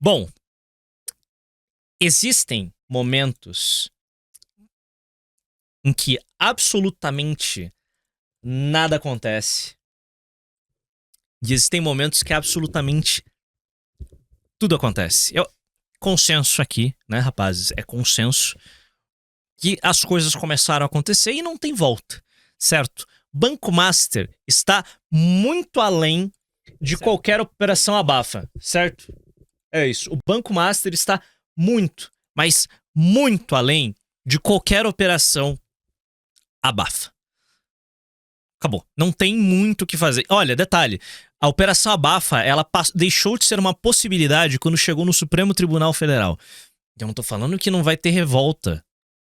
Bom, existem momentos em que absolutamente nada acontece. E existem momentos que absolutamente tudo acontece. Consenso aqui, né, rapazes? É consenso que as coisas começaram a acontecer e não tem volta, certo? Banco Master está muito além de qualquer operação abafa, certo? É isso. O Banco Master está muito, mas muito além de qualquer operação abafa. Acabou. Não tem muito o que fazer. Olha, detalhe. A Operação Abafa, ela deixou de ser uma possibilidade quando chegou no Supremo Tribunal Federal. Eu não tô falando que não vai ter revolta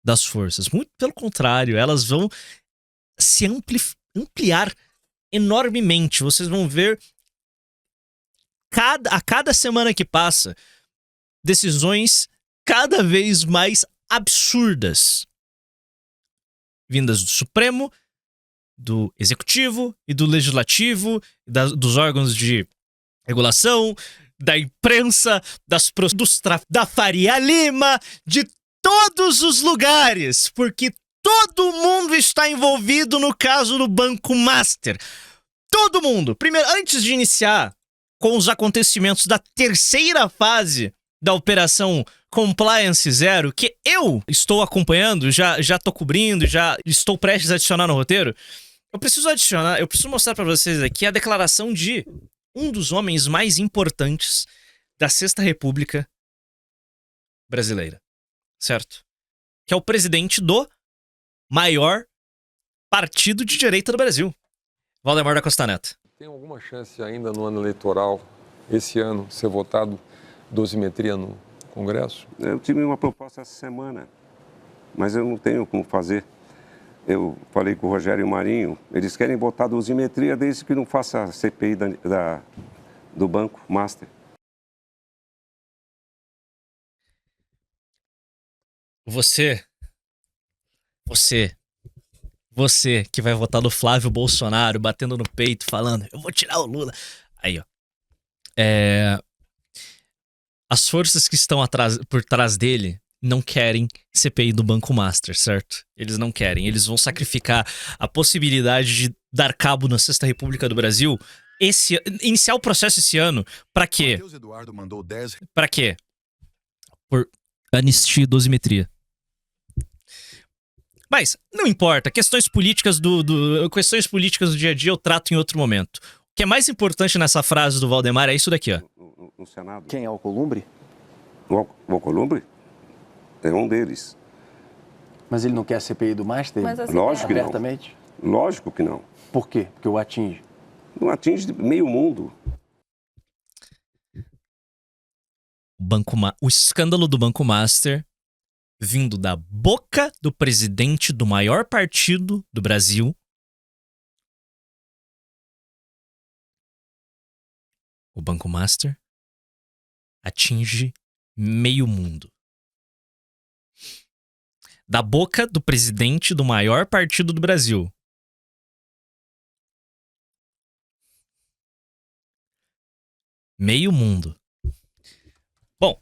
das forças. Muito pelo contrário, elas vão se ampliar enormemente. Vocês vão ver a cada semana que passa decisões cada vez mais absurdas vindas do Supremo, do Executivo e do Legislativo, dos órgãos de regulação, da imprensa, da Faria Lima, de todos os lugares, porque todo mundo está envolvido no caso do Banco Master. Todo mundo. Primeiro, antes de iniciar com os acontecimentos da terceira fase da Operação Compliance Zero, que eu estou acompanhando, já estou cobrindo, já estou prestes a adicionar no roteiro, eu preciso mostrar para vocês aqui a declaração de um dos homens mais importantes da Sexta República Brasileira, certo? Que é o presidente do maior partido de direita do Brasil, Valdemar da Costa Neto. Tem alguma chance ainda no ano eleitoral, esse ano, ser votado dosimetria no Congresso? Eu tive uma proposta essa semana, mas eu não tenho como fazer. Eu falei com o Rogério Marinho, eles querem botar dosimetria desde que não faça a CPI do Banco Master. Você que vai votar no Flávio Bolsonaro, batendo no peito, falando, eu vou tirar o Lula. Aí, ó. As forças que estão por trás dele não querem CPI do Banco Master, certo? Eles não querem. Eles vão sacrificar a possibilidade de dar cabo na Sexta República do Brasil, iniciar o processo esse ano. Pra quê? Pra quê? Por anistia e dosimetria. Mas, não importa. Questões políticas do dia a dia eu trato em outro momento. O que é mais importante nessa frase do Valdemar é isso daqui, ó. No Senado. Quem é o Alcolumbre? O Alcolumbre? É um deles. Mas ele não quer a CPI do Master? Lógico que não. Abertamente? Lógico que não. Por quê? Porque o atinge. Não atinge meio mundo. O escândalo do Banco Master vindo da boca do presidente do maior partido do Brasil. O Banco Master atinge meio mundo. Da boca do presidente do maior partido do Brasil. Meio mundo. Bom,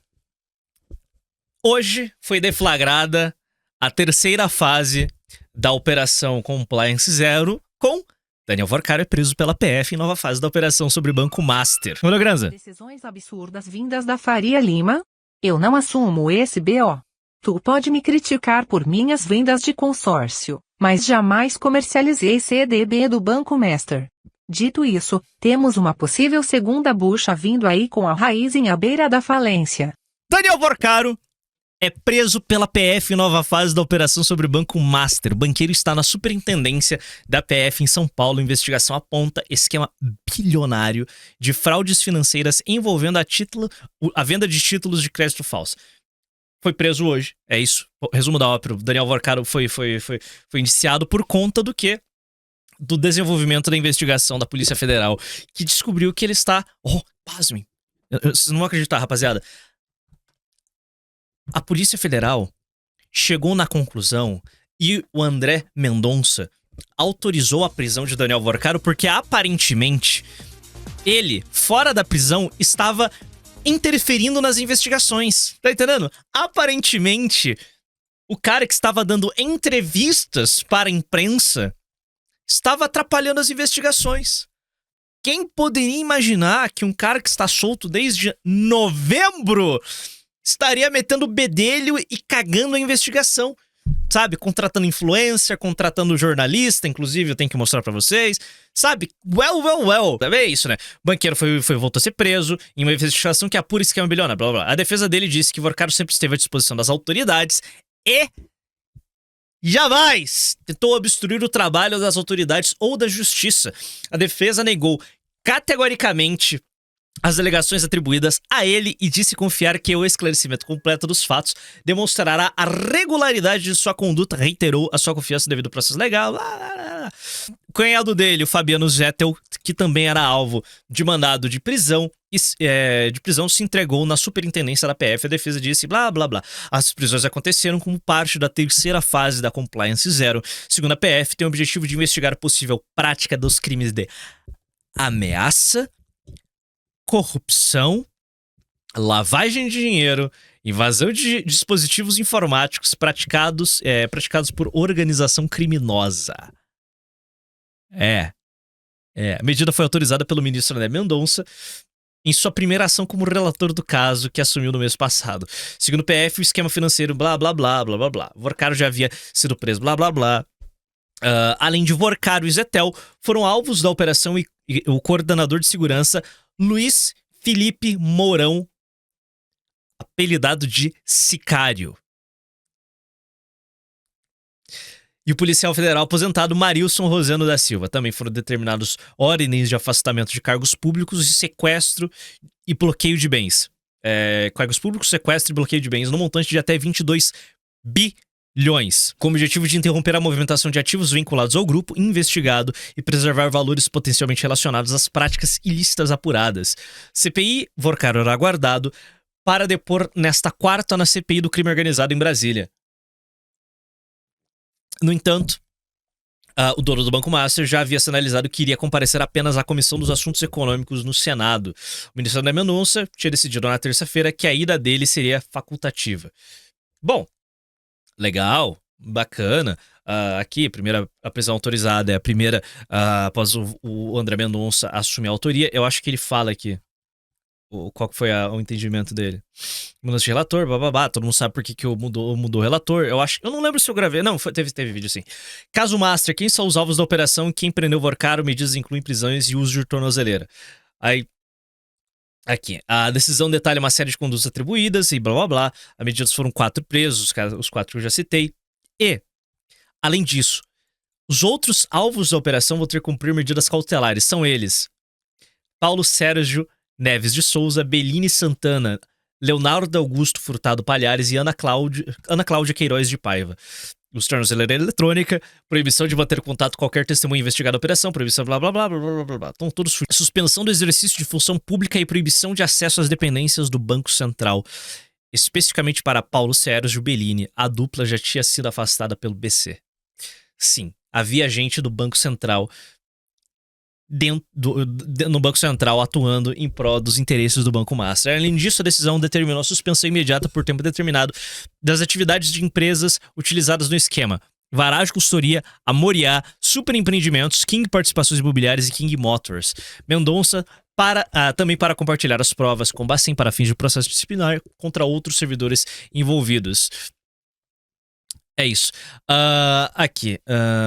hoje foi deflagrada a terceira fase da Operação Compliance Zero, com Daniel Vorcaro preso pela PF em nova fase da operação sobre Banco Master. Olha, Granza. Decisões absurdas vindas da Faria Lima? Eu não assumo esse BO. Tu pode me criticar por minhas vendas de consórcio, mas jamais comercializei CDB do Banco Master. Dito isso, temos uma possível segunda bucha vindo aí com a raiz à beira da falência. Daniel Vorcaro é preso pela PF em nova fase da operação sobre o Banco Master. O banqueiro está na superintendência da PF em São Paulo. A investigação aponta esquema bilionário de fraudes financeiras envolvendo a venda de títulos de crédito falso. Foi preso hoje, é isso. Resumo da ópera, Daniel Vorcaro foi indiciado por conta do quê? Do desenvolvimento da investigação da Polícia Federal, que descobriu que ele está... Oh, pasmem. Vocês não vão acreditar, rapaziada. A Polícia Federal chegou na conclusão e o André Mendonça autorizou a prisão de Daniel Vorcaro porque, aparentemente, ele, fora da prisão, estava interferindo nas investigações. Tá entendendo? Aparentemente, o cara que estava dando entrevistas para a imprensa estava atrapalhando as investigações. Quem poderia imaginar que um cara que está solto desde novembro estaria metendo bedelho e cagando a investigação? Sabe, contratando influencer, contratando jornalista, inclusive eu tenho que mostrar pra vocês. Sabe, well. É isso, né? O banqueiro voltou a ser preso em uma investigação que apura esquema bilionário, blá, blá, blá. A defesa dele disse que Vorcaro sempre esteve à disposição das autoridades e jamais tentou obstruir o trabalho das autoridades ou da justiça. A defesa negou categoricamente as alegações atribuídas a ele e disse confiar que o esclarecimento completo dos fatos demonstrará a regularidade de sua conduta, reiterou a sua confiança devido ao processo legal. O cunhado dele, o Fabiano Zettel, que também era alvo de mandado de prisão, se entregou na superintendência da PF. A defesa disse, blá, blá, blá. As prisões aconteceram como parte da terceira fase da Compliance Zero. Segundo a PF, tem o objetivo de investigar a possível prática dos crimes de ameaça, corrupção, lavagem de dinheiro, invasão de dispositivos informáticos praticados por organização criminosa. A medida foi autorizada pelo ministro André Mendonça em sua primeira ação como relator do caso, que assumiu no mês passado. Segundo o PF, o esquema financeiro, blá, blá, blá, blá, blá, blá. Vorcaro já havia sido preso, blá, blá, blá. Além de Vorcaro e Zettel, foram alvos da operação e o coordenador de segurança Luiz Felipe Mourão, apelidado de Sicário. E o policial federal aposentado Marilson Roseno da Silva. Também foram determinados ordens de afastamento de cargos públicos e sequestro e bloqueio de bens. Cargos públicos, sequestro e bloqueio de bens no montante de até 22 bilhões, com o objetivo de interromper a movimentação de ativos vinculados ao grupo investigado e preservar valores potencialmente relacionados às práticas ilícitas apuradas. CPI, Vorcaro era aguardado para depor nesta quarta na CPI do crime organizado em Brasília. No entanto, o dono do Banco Master já havia sinalizado que iria comparecer apenas à Comissão dos Assuntos Econômicos no Senado. O ministro André Mendonça tinha decidido na terça-feira que a ida dele seria facultativa. Bom, legal, bacana. Aqui, a prisão autorizada é a primeira após o André Mendonça assumir a autoria. Eu acho que ele fala aqui qual que foi o entendimento dele. Mudança de relator, bababá, todo mundo sabe por que mudou o relator. Eu não lembro se eu gravei. Não, teve vídeo sim. Caso Master, quem são os alvos da operação e quem prendeu Vorcaro? Medidas incluem prisões e uso de tornozeleira. Aí, aqui, a decisão detalha uma série de condutas atribuídas e blá blá blá. As medidas foram 4 presos, os 4 que eu já citei. E, além disso, os outros alvos da operação vão ter que cumprir medidas cautelares. São eles: Paulo Sérgio Neves de Souza, Beline Santana, Leonardo Augusto Furtado Palhares e Ana Cláudia Queiroz de Paiva. Os tornozeleira eletrônica, proibição de manter contato com qualquer testemunha investigada da operação, proibição blá blá blá blá blá blá blá. Estão todos suspensão do exercício de função pública e proibição de acesso às dependências do Banco Central. Especificamente para Paulo Sérgio Bellini, a dupla já tinha sido afastada pelo BC. Sim, havia gente do Banco Central no Banco Central atuando em prol dos interesses do Banco Master. Além disso, a decisão determinou a suspensão imediata por tempo determinado das atividades de empresas utilizadas no esquema: Varage Consultoria, Amoriá, Superempreendimentos, King Participações Imobiliárias e King Motors. Mendonça também para compartilhar as provas com Bacen para fins de processo disciplinar contra outros servidores envolvidos. É isso. Aqui.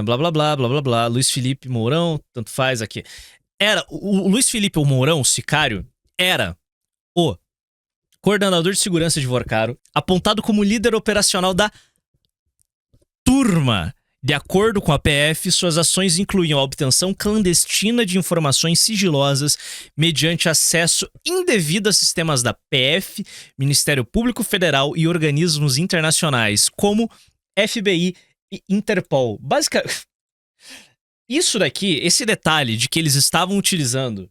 Blá, blá, blá, blá, blá, blá. Luiz Felipe Mourão, tanto faz aqui. O Luiz Felipe Mourão, Sicário, era o coordenador de segurança de Vorcaro, apontado como líder operacional da turma. De acordo com a PF, suas ações incluíam a obtenção clandestina de informações sigilosas mediante acesso indevido a sistemas da PF, Ministério Público Federal e organismos internacionais, como FBI e Interpol. Basicamente, isso daqui, esse detalhe de que eles estavam utilizando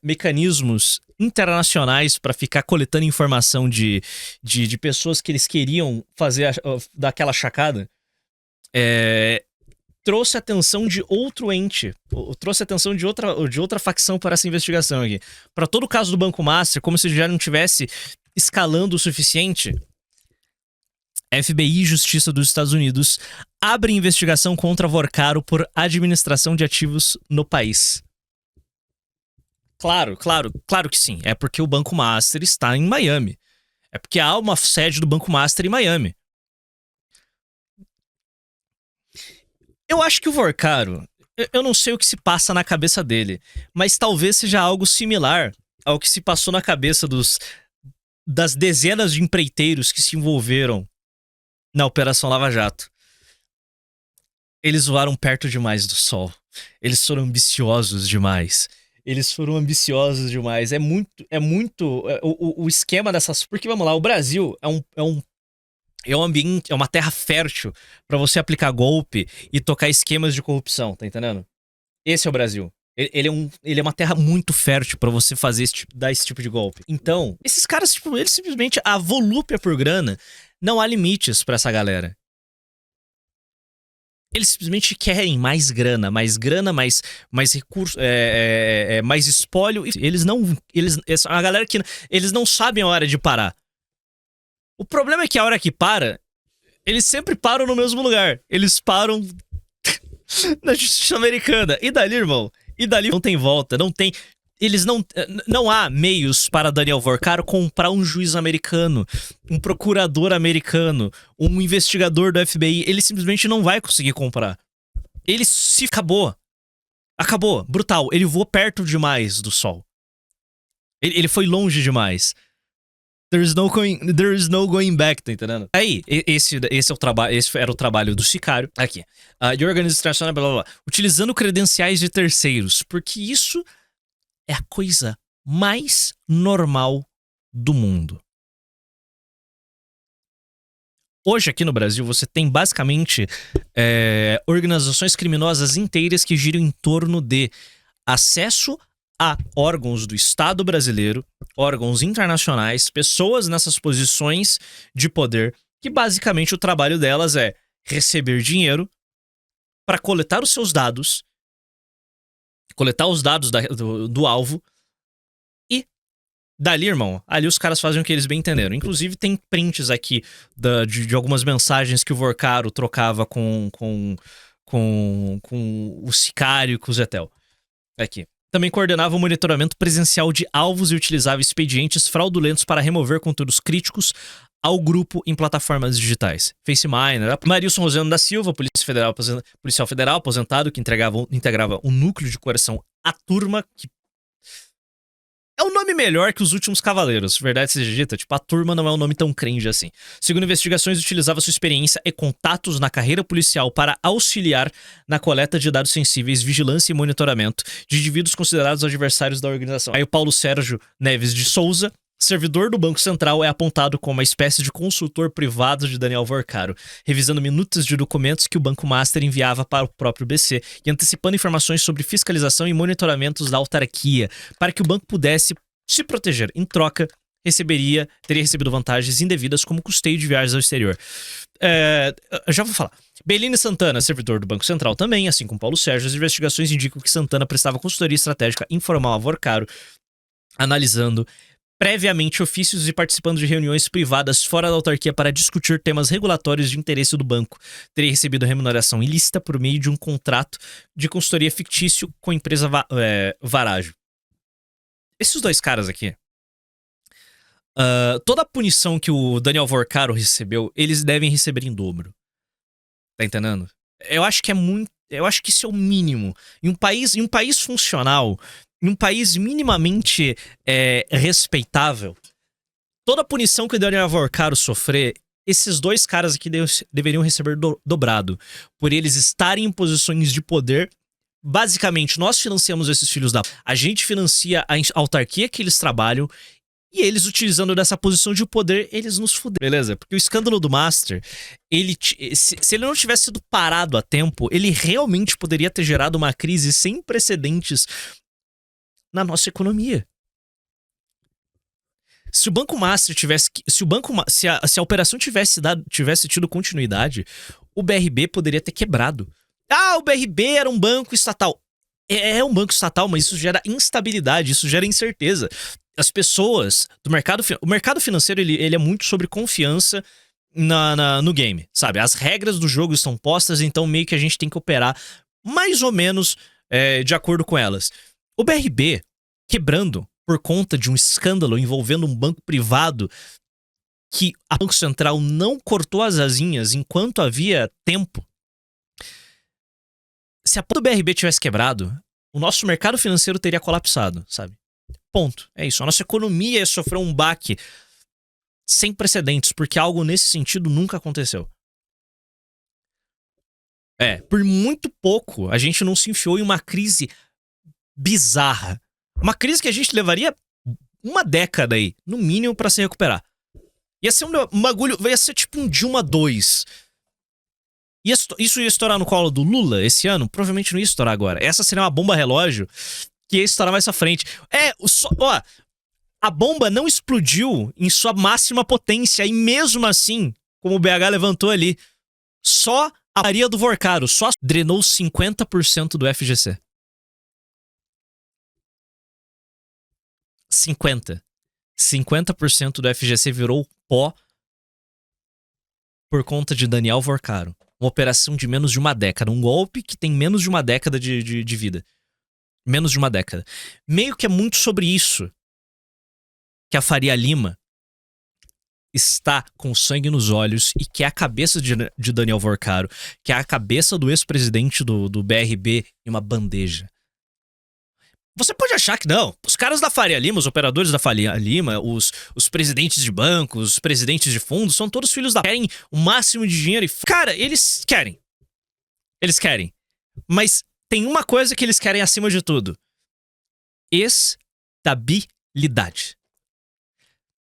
mecanismos internacionais para ficar coletando informação de pessoas que eles queriam fazer daquela chacada. trouxe a atenção de outro ente, trouxe a atenção de outra facção para essa investigação aqui. Para todo o caso do Banco Master, como se já não tivesse escalando o suficiente, FBI e Justiça dos Estados Unidos abrem investigação contra Vorcaro por administração de ativos no país. Claro que sim. É porque o Banco Master está em Miami. É porque há uma sede do Banco Master em Miami. Eu acho que o Vorcaro, eu não sei o que se passa na cabeça dele, mas talvez seja algo similar ao que se passou na cabeça das dezenas de empreiteiros que se envolveram na Operação Lava Jato. Eles voaram perto demais do sol. Eles foram ambiciosos demais. É muito o esquema dessas... Porque, vamos lá, o Brasil é um ambiente, é uma terra fértil pra você aplicar golpe e tocar esquemas de corrupção, tá entendendo? Esse é o Brasil. Ele é uma terra muito fértil pra você dar esse tipo de golpe. Então, esses caras, tipo, eles simplesmente... A volúpia por grana, não há limites pra essa galera. Eles simplesmente querem mais grana, mais recurso, mais espólio. É uma galera que eles não sabem a hora de parar. O problema é que a hora que para, eles sempre param no mesmo lugar. Eles param na justiça americana. E dali, irmão? E dali não tem volta, não tem... Não há meios para Daniel Vorcaro comprar um juiz americano, um procurador americano, um investigador do FBI. Ele simplesmente não vai conseguir comprar. Ele se acabou. Acabou. Brutal. Ele voou perto demais do sol. Ele foi longe demais. There is no going back, tá entendendo? Aí, esse era o trabalho do sicário. Aqui. De organização internacional, blá blá blá. Utilizando credenciais de terceiros. Porque isso é a coisa mais normal do mundo. Hoje, aqui no Brasil, você tem basicamente organizações criminosas inteiras que giram em torno de acesso a órgãos do Estado brasileiro, órgãos internacionais, pessoas nessas posições de poder, que basicamente o trabalho delas é receber dinheiro para coletar os seus dados, coletar os dados do alvo e dali, irmão, ali os caras fazem o que eles bem entenderam. Inclusive tem prints aqui de algumas mensagens que o Vorcaro trocava com o sicário e com o Zetel. Aqui. Também coordenava o monitoramento presencial de alvos e utilizava expedientes fraudulentos para remover conteúdos críticos ao grupo em plataformas digitais. FaceMiner, Marilson Rosendo da Silva, policial federal aposentado, que integrava o núcleo de coerção A Turma, que é um nome melhor que os últimos cavaleiros, verdade seja dita, tipo, A Turma não é um nome tão cringe assim. Segundo investigações, utilizava sua experiência e contatos na carreira policial para auxiliar na coleta de dados sensíveis, vigilância e monitoramento de indivíduos considerados adversários da organização. Aí o Paulo Sérgio Neves de Souza, servidor do Banco Central, é apontado como uma espécie de consultor privado de Daniel Vorcaro, revisando minutas de documentos que o Banco Master enviava para o próprio BC e antecipando informações sobre fiscalização e monitoramentos da autarquia, para que o banco pudesse se proteger. Em troca, teria recebido vantagens indevidas como custeio de viagens ao exterior. Já vou falar. Belini Santana, servidor do Banco Central também, assim como Paulo Sérgio, as investigações indicam que Santana prestava consultoria estratégica informal a Vorcaro, analisando previamente ofícios e participando de reuniões privadas fora da autarquia para discutir temas regulatórios de interesse do banco. Teria recebido remuneração ilícita por meio de um contrato de consultoria fictício com a empresa Varágio. Esses dois caras aqui, toda a punição que o Daniel Vorcaro recebeu, eles devem receber em dobro. Tá entendendo? Eu acho que isso é o mínimo. Em um país funcional, em um país minimamente respeitável, toda a punição que o Daniel Vorcaro sofrer, esses dois caras aqui deveriam receber dobrado, por eles estarem em posições de poder. Basicamente, nós financiamos esses filhos da... A gente financia a autarquia que eles trabalham e eles, utilizando dessa posição de poder, eles nos fuderam, beleza? Porque o escândalo do Master, se ele não tivesse sido parado a tempo, ele realmente poderia ter gerado uma crise sem precedentes na nossa economia. Se o Banco Master tivesse... Se a operação tivesse tido continuidade, o BRB poderia ter quebrado. O BRB era um banco estatal. É um banco estatal, mas isso gera instabilidade, isso gera incerteza. As pessoas do mercado... O mercado financeiro, ele é muito sobre confiança no game, sabe? As regras do jogo estão postas, então meio que a gente tem que operar mais ou menos de acordo com elas. O BRB quebrando por conta de um escândalo envolvendo um banco privado que a Banco Central não cortou as asinhas enquanto havia tempo. Se a porra do BRB tivesse quebrado, o nosso mercado financeiro teria colapsado, sabe? Ponto. É isso. A nossa economia ia sofrer um baque sem precedentes, porque algo nesse sentido nunca aconteceu. Por muito pouco a gente não se enfiou em uma crise bizarra. Uma crise que a gente levaria uma década aí, no mínimo, pra se recuperar. Ia ser um bagulho, ia ser tipo um Dilma 2. Isso ia estourar no colo do Lula esse ano? Provavelmente não ia estourar agora. Essa seria uma bomba relógio que ia estourar mais pra frente. A bomba não explodiu em sua máxima potência e mesmo assim, como o BH levantou ali, só a Maria do Vorcaro só drenou 50% do FGC. 50% do FGC virou pó por conta de Daniel Vorcaro. Uma operação de menos de uma década. Um golpe que tem menos de uma década de vida. Menos de uma década. Meio que é muito sobre isso que a Faria Lima está com sangue nos olhos e que é a cabeça de Daniel Vorcaro, que é a cabeça do ex-presidente do BRB em uma bandeja. Você pode achar que não. Os caras da Faria Lima, os operadores da Faria Lima, os presidentes de bancos, os presidentes de fundos, são todos filhos da... Querem o máximo de dinheiro e... Cara, eles querem. Eles querem. Mas tem uma coisa que eles querem acima de tudo. Estabilidade.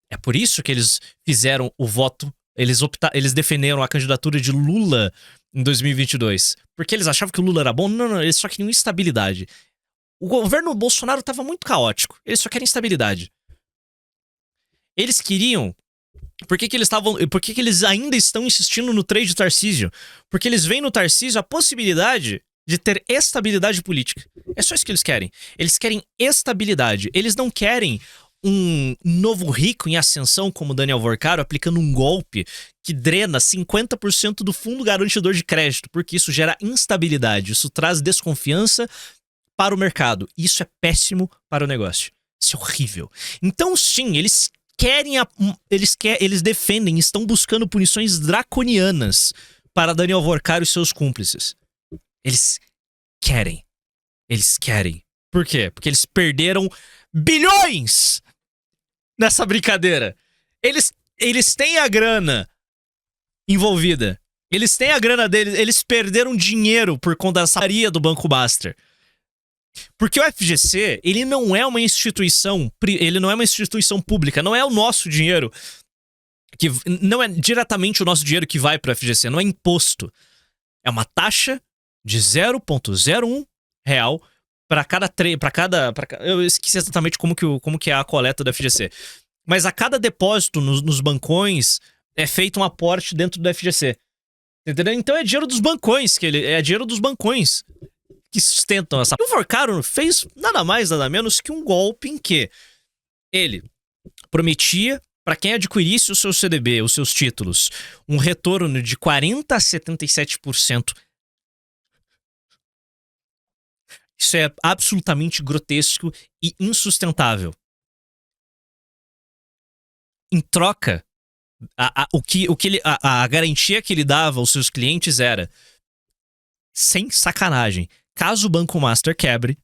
É por isso que eles fizeram o voto... Eles defenderam a candidatura de Lula em 2022. Porque eles achavam que o Lula era bom? Não, eles só queriam estabilidade. O governo Bolsonaro estava muito caótico. Eles só querem estabilidade. Eles queriam... Por que eles ainda estão insistindo no trade de Tarcísio? Porque eles veem no Tarcísio a possibilidade de ter estabilidade política. É só isso que eles querem. Eles querem estabilidade. Eles não querem um novo rico em ascensão como Daniel Vorcaro aplicando um golpe que drena 50% do fundo garantidor de crédito, porque isso gera instabilidade. Isso traz desconfiança para o mercado. Isso é péssimo para o negócio. Isso é horrível. Então, sim, eles defendem, estão buscando punições draconianas para Daniel Vorcaro e seus cúmplices. Eles querem. Eles querem. Por quê? Porque eles perderam bilhões nessa brincadeira. Eles têm a grana envolvida. Eles têm a grana deles. Eles perderam dinheiro por conta da saria do Banco Master. Porque o FGC, ele não é uma instituição pública, não é o nosso dinheiro, não é diretamente o nosso dinheiro que vai para o FGC, não é imposto. É uma taxa de 0,01 real para cada eu esqueci exatamente como que é a coleta do FGC. Mas a cada depósito nos bancões é feito um aporte dentro do FGC. Entendeu? Então é dinheiro dos bancões, é dinheiro dos bancões que sustentam essa... O Vorcaro fez nada mais, nada menos que um golpe em que ele prometia para quem adquirisse o seu CDB, os seus títulos, um retorno de 40% a 77%. Isso é absolutamente grotesco e insustentável. Em troca, a garantia que ele dava aos seus clientes era, sem sacanagem, caso o Banco Master quebre,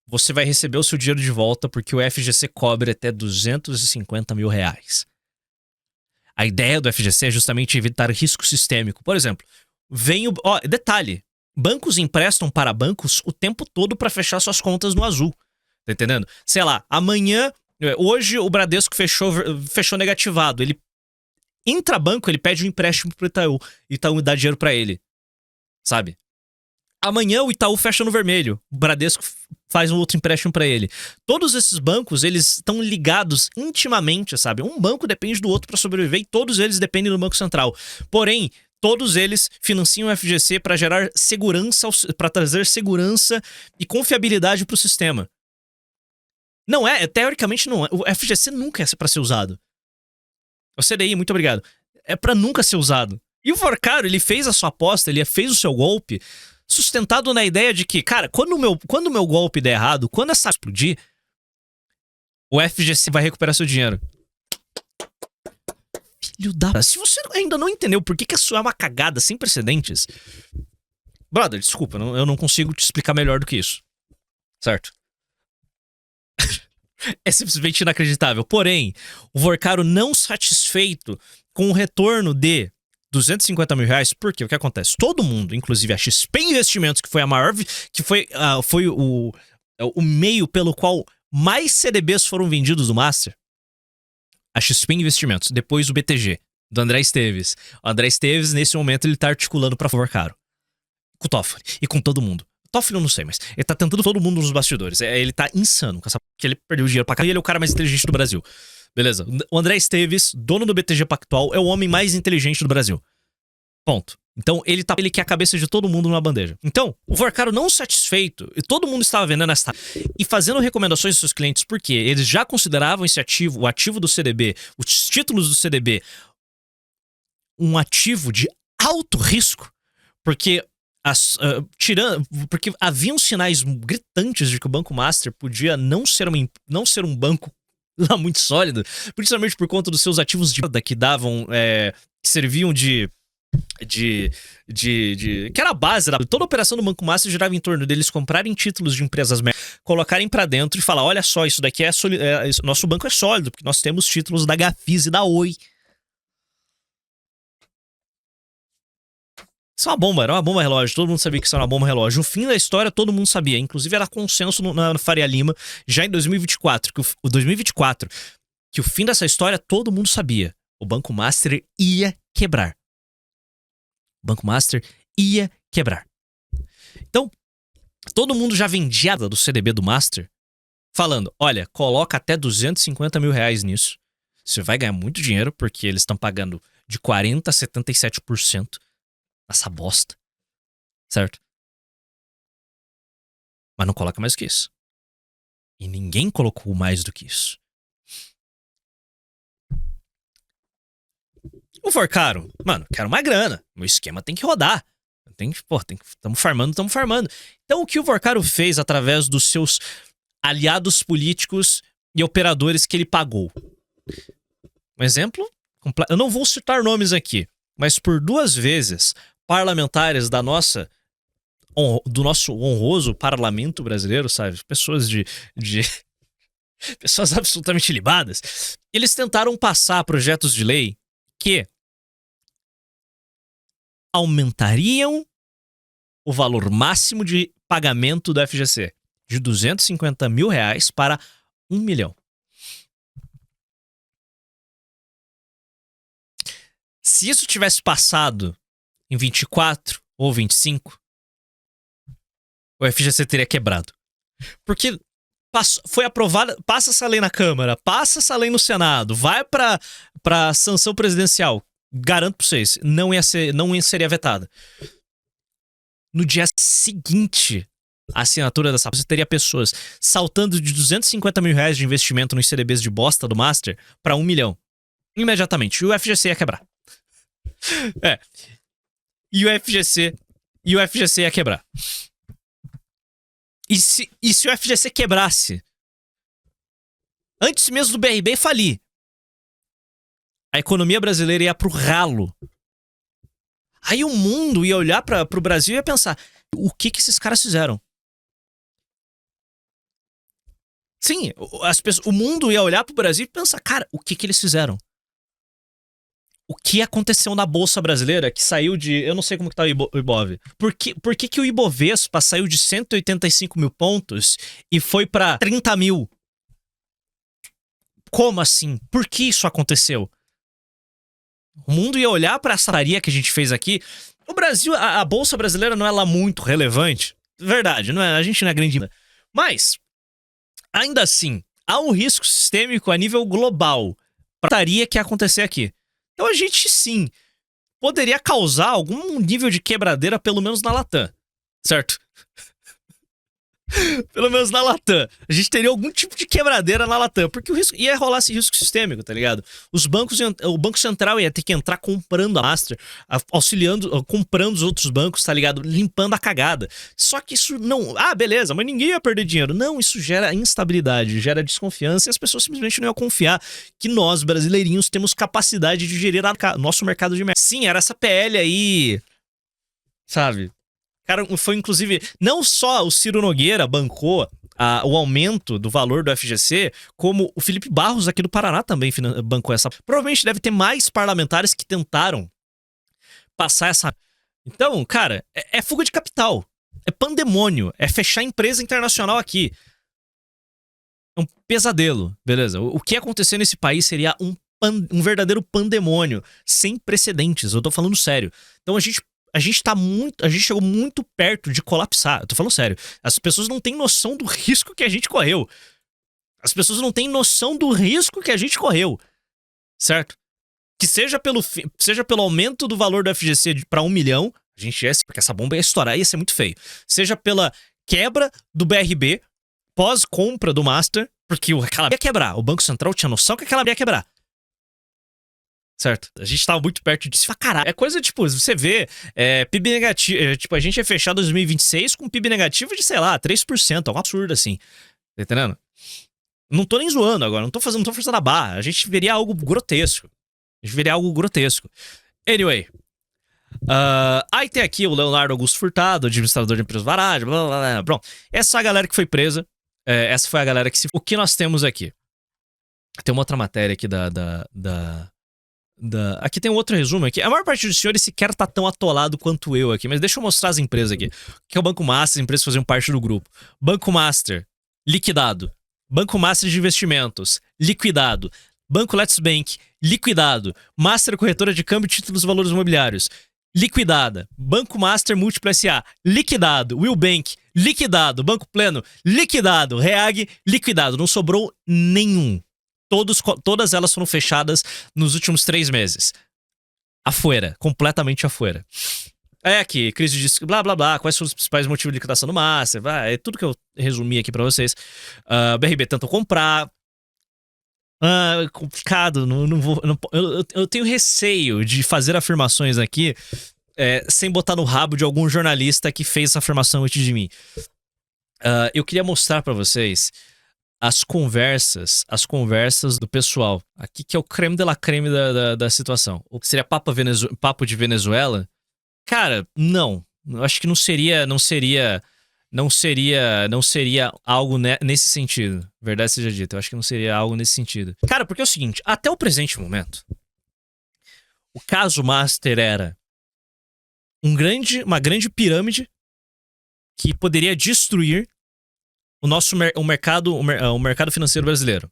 você vai receber o seu dinheiro de volta porque o FGC cobre até 250 mil reais. A ideia do FGC é justamente evitar risco sistêmico. Por exemplo, detalhe, bancos emprestam para bancos o tempo todo para fechar suas contas no azul. Tá entendendo? Sei lá, hoje o Bradesco fechou negativado. Ele intrabanco, ele pede um empréstimo pro Itaú. Itaú dá dinheiro para ele. Sabe? Amanhã o Itaú fecha no vermelho. O Bradesco faz um outro empréstimo para ele. Todos esses bancos, eles estão ligados intimamente, sabe? Um banco depende do outro para sobreviver e todos eles dependem do Banco Central. Porém, Todos eles financiam o FGC para gerar segurança, para trazer segurança e confiabilidade para o sistema. Não é, teoricamente não é. O FGC nunca é para ser usado. O CDI, muito obrigado. É para nunca ser usado. E o Vorcaro, ele fez a sua aposta, ele fez o seu golpe, sustentado na ideia de que, cara, quando o meu golpe der errado, quando essa explodir, o FGC vai recuperar seu dinheiro. Filho da... Se você ainda não entendeu por que isso é uma cagada sem precedentes... Brother, desculpa, eu não consigo te explicar melhor do que isso. Certo? É simplesmente inacreditável. Porém, o Vorcaro não satisfeito com o retorno de 250 mil reais, porque o que acontece? Todo mundo, inclusive a XP Investimentos, que foi a maior... que foi o meio pelo qual mais CDBs foram vendidos do Master, a XP Investimentos, depois o BTG, do André Esteves. O André Esteves, nesse momento, ele tá articulando pra Vorcaro. Com o Toffoli e com todo mundo. Toffoli eu não sei, mas ele tá tentando todo mundo nos bastidores. Ele tá insano com essa... que ele perdeu dinheiro pra cá e ele é o cara mais inteligente do Brasil. Beleza? O André Esteves, dono do BTG Pactual, é o homem mais inteligente do Brasil. Ponto. Então, ele quer a cabeça de todo mundo numa bandeja. Então, o Vorcaro não satisfeito, e todo mundo estava vendendo essa... e fazendo recomendações aos seus clientes, porque eles já consideravam esse ativo, o ativo do CDB, os títulos do CDB, um ativo de alto risco, porque porque haviam sinais gritantes de que o Banco Master podia não ser um banco lá muito sólido, principalmente por conta dos seus ativos de que davam, que serviam que era a base toda a operação do Banco Master girava em torno deles comprarem títulos de empresas médias, colocarem pra dentro e falar, olha só, isso daqui nosso banco é sólido, porque nós temos títulos da Gafisa e da Oi. Isso é uma bomba, era uma bomba relógio, todo mundo sabia que isso era uma bomba relógio. No fim da história, todo mundo sabia, inclusive era consenso na Faria Lima, já em 2024, que o fim dessa história todo mundo sabia. O Banco Master ia quebrar. O Banco Master ia quebrar. Então, todo mundo já vendia do CDB do Master, falando, olha, coloca até 250 mil reais nisso. Você vai ganhar muito dinheiro, porque eles estão pagando de 40% a 77%. Essa bosta. Certo? Mas não coloca mais do que isso. E ninguém colocou mais do que isso. O Vorcaro, mano, quero uma grana. Meu esquema tem que rodar. Tamo farmando. Então o que o Vorcaro fez através dos seus aliados políticos e operadores que ele pagou? Um exemplo, eu não vou citar nomes aqui, mas por 2 vezes parlamentares do nosso honroso parlamento brasileiro, sabe? Pessoas pessoas absolutamente libadas. Eles tentaram passar projetos de lei que aumentariam o valor máximo de pagamento do FGC de 250 mil reais para 1 milhão. Se isso tivesse passado em 24 ou 25, o FGC teria quebrado. Porque foi aprovada, passa essa lei na Câmara, passa essa lei no Senado, vai pra sanção presidencial. Garanto pra vocês, não seria vetada. No dia seguinte à assinatura dessa, você teria pessoas saltando de 250 mil reais de investimento nos CDBs de bosta do Master para 1 milhão. Imediatamente. E o FGC ia quebrar. E o FGC ia quebrar. E se o FGC quebrasse antes mesmo do BRB falir, a economia brasileira ia pro ralo. Aí o mundo ia olhar pro Brasil e ia pensar, o que esses caras fizeram? Sim, o mundo ia olhar pro Brasil e pensar, cara, o que eles fizeram? O que aconteceu na Bolsa Brasileira que saiu de... Eu não sei como que tá o Ibov. Por que o Ibovespa saiu de 185 mil pontos e foi pra 30 mil? Como assim? Por que isso aconteceu? O mundo ia olhar pra essa taria que a gente fez aqui. O Brasil, a Bolsa Brasileira não é lá muito relevante. Verdade, não é, a gente não é grande. Mas, ainda assim, há um risco sistêmico a nível global pra taria que ia acontecer aqui. Então a gente sim poderia causar algum nível de quebradeira, pelo menos na Latam, certo? Pelo menos na Latam. A gente teria algum tipo de quebradeira na Latam, porque o risco ia rolar esse risco sistêmico, tá ligado? O Banco Central ia ter que entrar comprando a Master, auxiliando, comprando os outros bancos, tá ligado? Limpando a cagada. Só que isso não... Ah, beleza, mas ninguém ia perder dinheiro. Não, isso gera instabilidade, gera desconfiança e as pessoas simplesmente não iam confiar que nós, brasileirinhos, temos capacidade de gerir nosso mercado de mercado. Sim, era essa PL aí, sabe? Cara, foi inclusive, não só o Ciro Nogueira bancou o aumento do valor do FGC, como o Felipe Barros aqui do Paraná também bancou essa. Provavelmente deve ter mais parlamentares que tentaram passar essa... Então, cara, é fuga de capital, é pandemônio, é fechar empresa internacional aqui. É um pesadelo, beleza? O que ia acontecer nesse país seria um verdadeiro pandemônio, sem precedentes, eu tô falando sério. Então a gente chegou muito perto de colapsar. Eu tô falando sério. As pessoas não têm noção do risco que a gente correu. As pessoas não têm noção do risco que a gente correu. Certo? Que seja pelo aumento do valor do FGC para 1 milhão, a gente porque essa bomba ia estourar, ia ser muito feio. Seja pela quebra do BRB, pós-compra do Master, porque aquela ia quebrar. O Banco Central tinha noção que aquela ia quebrar. Certo? A gente tava muito perto disso. Caralho, é coisa, tipo, você vê PIB negativo, tipo, a gente ia fechar 2026 com PIB negativo de, sei lá, 3%, algo absurdo assim. Tá entendendo? Não tô nem zoando agora, não tô forçando a barra. A gente veria algo grotesco. Anyway. Aí tem aqui o Leonardo Augusto Furtado, administrador de empresas Varade, blá blá blá. Pronto. Essa é a galera que foi presa. Essa foi a galera que se... O que nós temos aqui? Tem uma outra matéria aqui Aqui tem um outro resumo aqui. A maior parte dos senhores sequer tá tão atolado quanto eu aqui, mas deixa eu mostrar as empresas aqui. Que é o Banco Master, as empresas que faziam parte do grupo. Banco Master, liquidado. Banco Master de Investimentos, liquidado. Banco Let's Bank, liquidado. Master Corretora de Câmbio e Títulos e Valores Imobiliários, liquidada. Banco Master Múltiplo S.A., liquidado. Will Bank, liquidado. Banco Pleno, liquidado. Reag, liquidado. Não sobrou nenhum. Todas elas foram fechadas nos últimos 3 meses. Afuera, completamente afuera. Aqui, crise de... blá, blá, blá. Quais foram os principais motivos de liquidação do Master? É tudo que eu resumi aqui pra vocês. BRB tentou comprar. Complicado. Eu tenho receio de fazer afirmações aqui sem botar no rabo de algum jornalista que fez essa afirmação antes de mim. Eu queria mostrar pra vocês as conversas do pessoal. Aqui que é o creme de la creme da situação. O que seria papo de Venezuela? Cara, não. Eu acho que não seria algo nesse sentido. Verdade seja dita, eu acho que não seria algo nesse sentido. Cara, porque é o seguinte, até o presente momento, o caso Master era uma grande pirâmide que poderia destruir o mercado financeiro brasileiro.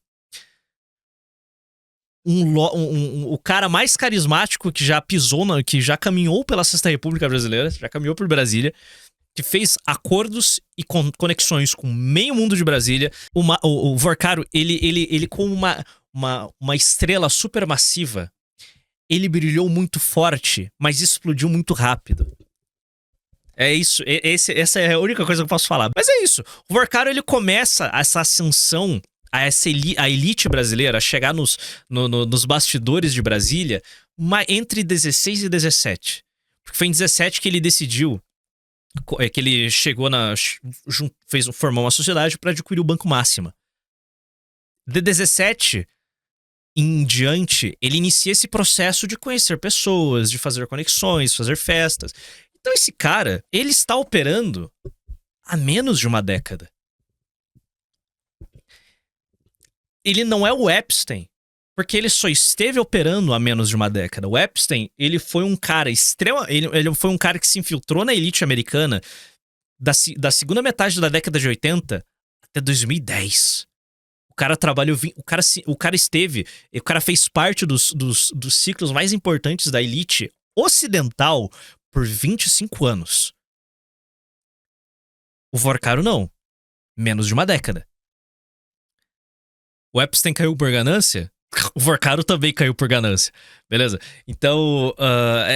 O cara mais carismático que já que já caminhou pela Sexta República Brasileira, já caminhou por Brasília, que fez acordos e conexões com meio mundo de Brasília. O Vorcaro, ele como uma estrela supermassiva, ele brilhou muito forte, mas explodiu muito rápido. É isso, essa é a única coisa que eu posso falar. Mas é isso, o Vorcaro ele começa essa ascensão a elite brasileira a chegar nos bastidores de Brasília entre 16 e 17. Porque foi em 17 que ele decidiu, que ele chegou formou uma sociedade para adquirir o Banco Máxima. De 17 em diante, ele inicia esse processo de conhecer pessoas, de fazer conexões, fazer festas. Então esse cara, ele está operando há menos de uma década. Ele não é o Epstein, porque ele só esteve operando há menos de uma década. O Epstein, ele foi um cara ele foi um cara que se infiltrou na elite americana da segunda metade da década de 80 até 2010. O cara trabalhou, o cara fez parte dos ciclos mais importantes da elite ocidental por 25 anos. O Vorcaro não. Menos de uma década. O Epstein caiu por ganância? O Vorcaro também caiu por ganância. Beleza? Então,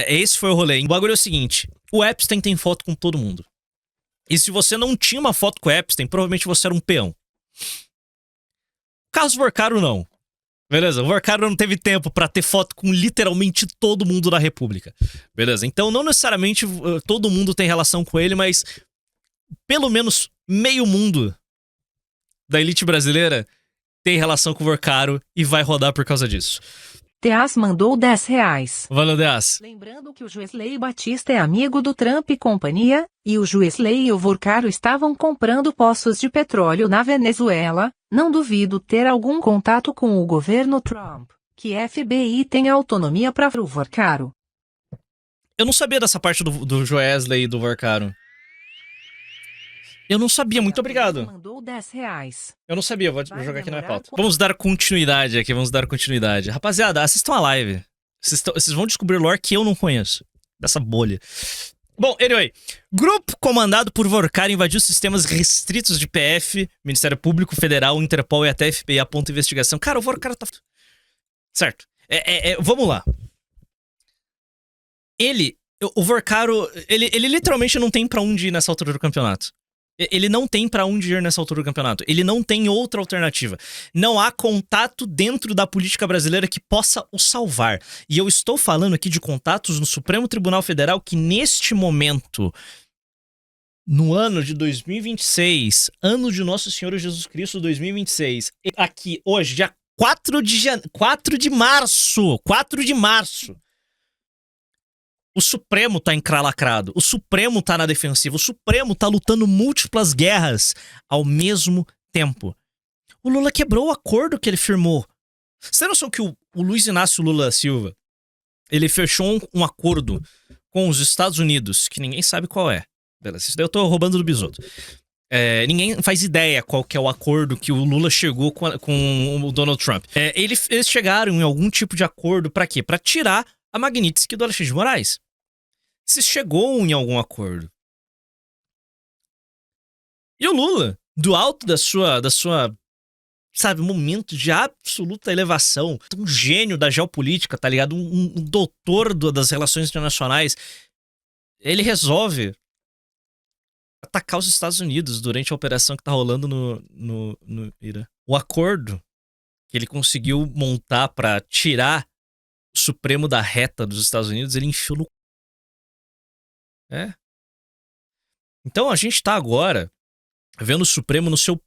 esse foi o rolê. O bagulho é o seguinte: o Epstein tem foto com todo mundo. E se você não tinha uma foto com o Epstein, provavelmente você era um peão. Caso Vorcaro não. Beleza? O Vorcaro não teve tempo pra ter foto com literalmente todo mundo da República. Beleza? Então, não necessariamente todo mundo tem relação com ele, mas pelo menos meio mundo da elite brasileira tem relação com o Vorcaro e vai rodar por causa disso. Teas mandou R$10. Valeu, Deas. Lembrando que o Joesley Batista é amigo do Trump e companhia, e o Joesley e o Vorcaro estavam comprando poços de petróleo na Venezuela. Não duvido ter algum contato com o governo Trump, que FBI tem autonomia para o Vorcaro. Eu não sabia dessa parte do Joesley e do Vorcaro. Eu não sabia, muito obrigado. Mandou R$10. Eu não sabia, vou jogar aqui na minha pauta. Vamos dar continuidade aqui, vamos dar continuidade. Rapaziada, assistam a live. Vocês vão descobrir lore que eu não conheço. Dessa bolha. Bom, anyway. Grupo comandado por Vorcaro invadiu sistemas restritos de PF, Ministério Público Federal, Interpol e até FBI aponta investigação. Cara, o Vorcaro tá... Certo. Vamos lá. O Vorcaro, ele literalmente não tem pra onde ir nessa altura do campeonato. Ele não tem pra onde ir nessa altura do campeonato. Ele não tem outra alternativa. Não há contato dentro da política brasileira que possa o salvar. E eu estou falando aqui de contatos no Supremo Tribunal Federal que neste momento, no ano de 2026, ano de Nosso Senhor Jesus Cristo 2026, aqui hoje, dia 4 de março, o Supremo tá encralacrado, o Supremo tá na defensiva, o Supremo tá lutando múltiplas guerras ao mesmo tempo. O Lula quebrou o acordo que ele firmou. Você tem noção que o Luiz Inácio Lula Silva, ele fechou um acordo com os Estados Unidos, que ninguém sabe qual é. Beleza, isso daí eu tô roubando do Bisoto. Ninguém faz ideia qual que é o acordo que o Lula chegou com o Donald Trump. Eles chegaram em algum tipo de acordo pra quê? Pra tirar a Magnitsky do Alexandre de Moraes. Se chegou em algum acordo. E o Lula, do alto da sua, sabe, momento de absoluta elevação, um gênio da geopolítica, tá ligado? Um doutor das relações internacionais, ele resolve atacar os Estados Unidos durante a operação que tá rolando no Irã. O acordo que ele conseguiu montar pra tirar o Supremo da reta dos Estados Unidos, ele enfiou no... Então a gente tá agora vendo o Supremo no seu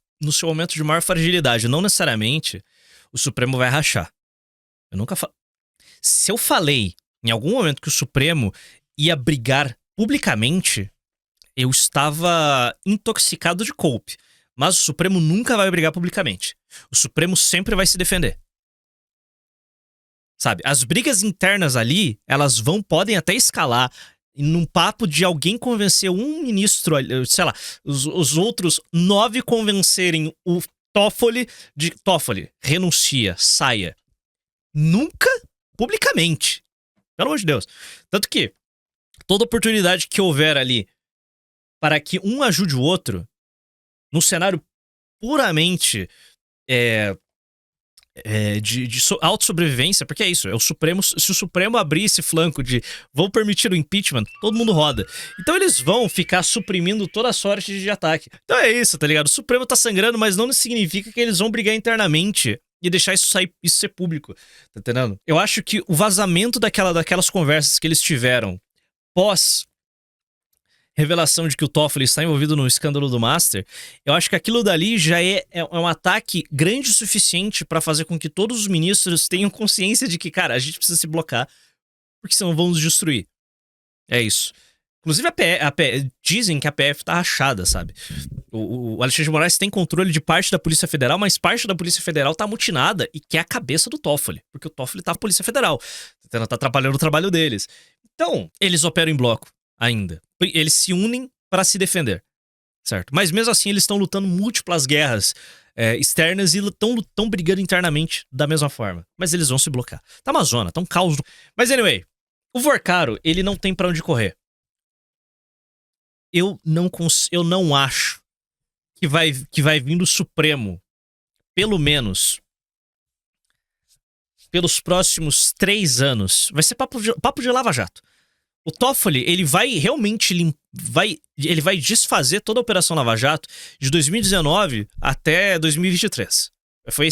momento de maior fragilidade. Não necessariamente o Supremo vai rachar. Eu nunca falei. Se eu falei em algum momento que o Supremo ia brigar publicamente, eu estava intoxicado de cope. Mas o Supremo nunca vai brigar publicamente. O Supremo sempre vai se defender. Sabe? As brigas internas ali, elas podem até escalar num papo de alguém convencer um ministro, sei lá, os outros 9 convencerem o Toffoli de... Toffoli, renuncia, saia. Nunca publicamente. Pelo amor de Deus. Tanto que toda oportunidade que houver ali para que um ajude o outro, num cenário puramente de autossobrevivência, porque é isso, é o Supremo. Se o Supremo abrir esse flanco de vão permitir o impeachment, todo mundo roda. Então eles vão ficar suprimindo toda a sorte de ataque. Então é isso, tá ligado? O Supremo tá sangrando, mas não significa que eles vão brigar internamente e deixar isso ser público, tá entendendo? Eu acho que o vazamento daquelas conversas que eles tiveram pós revelação de que o Toffoli está envolvido no escândalo do Master, eu acho que aquilo dali já é um ataque grande o suficiente pra fazer com que todos os ministros tenham consciência de que, cara, a gente precisa se blocar, porque senão vão nos destruir. É isso. Inclusive, dizem que a PF tá rachada, sabe? O Alexandre de Moraes tem controle de parte da Polícia Federal, mas parte da Polícia Federal tá amutinada e quer a cabeça do Toffoli, porque o Toffoli tá na Polícia Federal, tá atrapalhando o trabalho deles. Então, eles operam em bloco ainda. Eles se unem para se defender, certo? Mas mesmo assim eles estão lutando múltiplas guerras externas e estão brigando internamente da mesma forma. Mas eles vão se bloquear. Tá uma zona, tá um caos. Mas anyway, o Vorcaro, ele não tem pra onde correr. Eu não acho que vai vir do Supremo, pelo menos, pelos próximos 3 anos vai ser papo de Lava Jato. O Toffoli, ele vai realmente ele vai desfazer toda a Operação Lava Jato de 2019 até 2023. Foi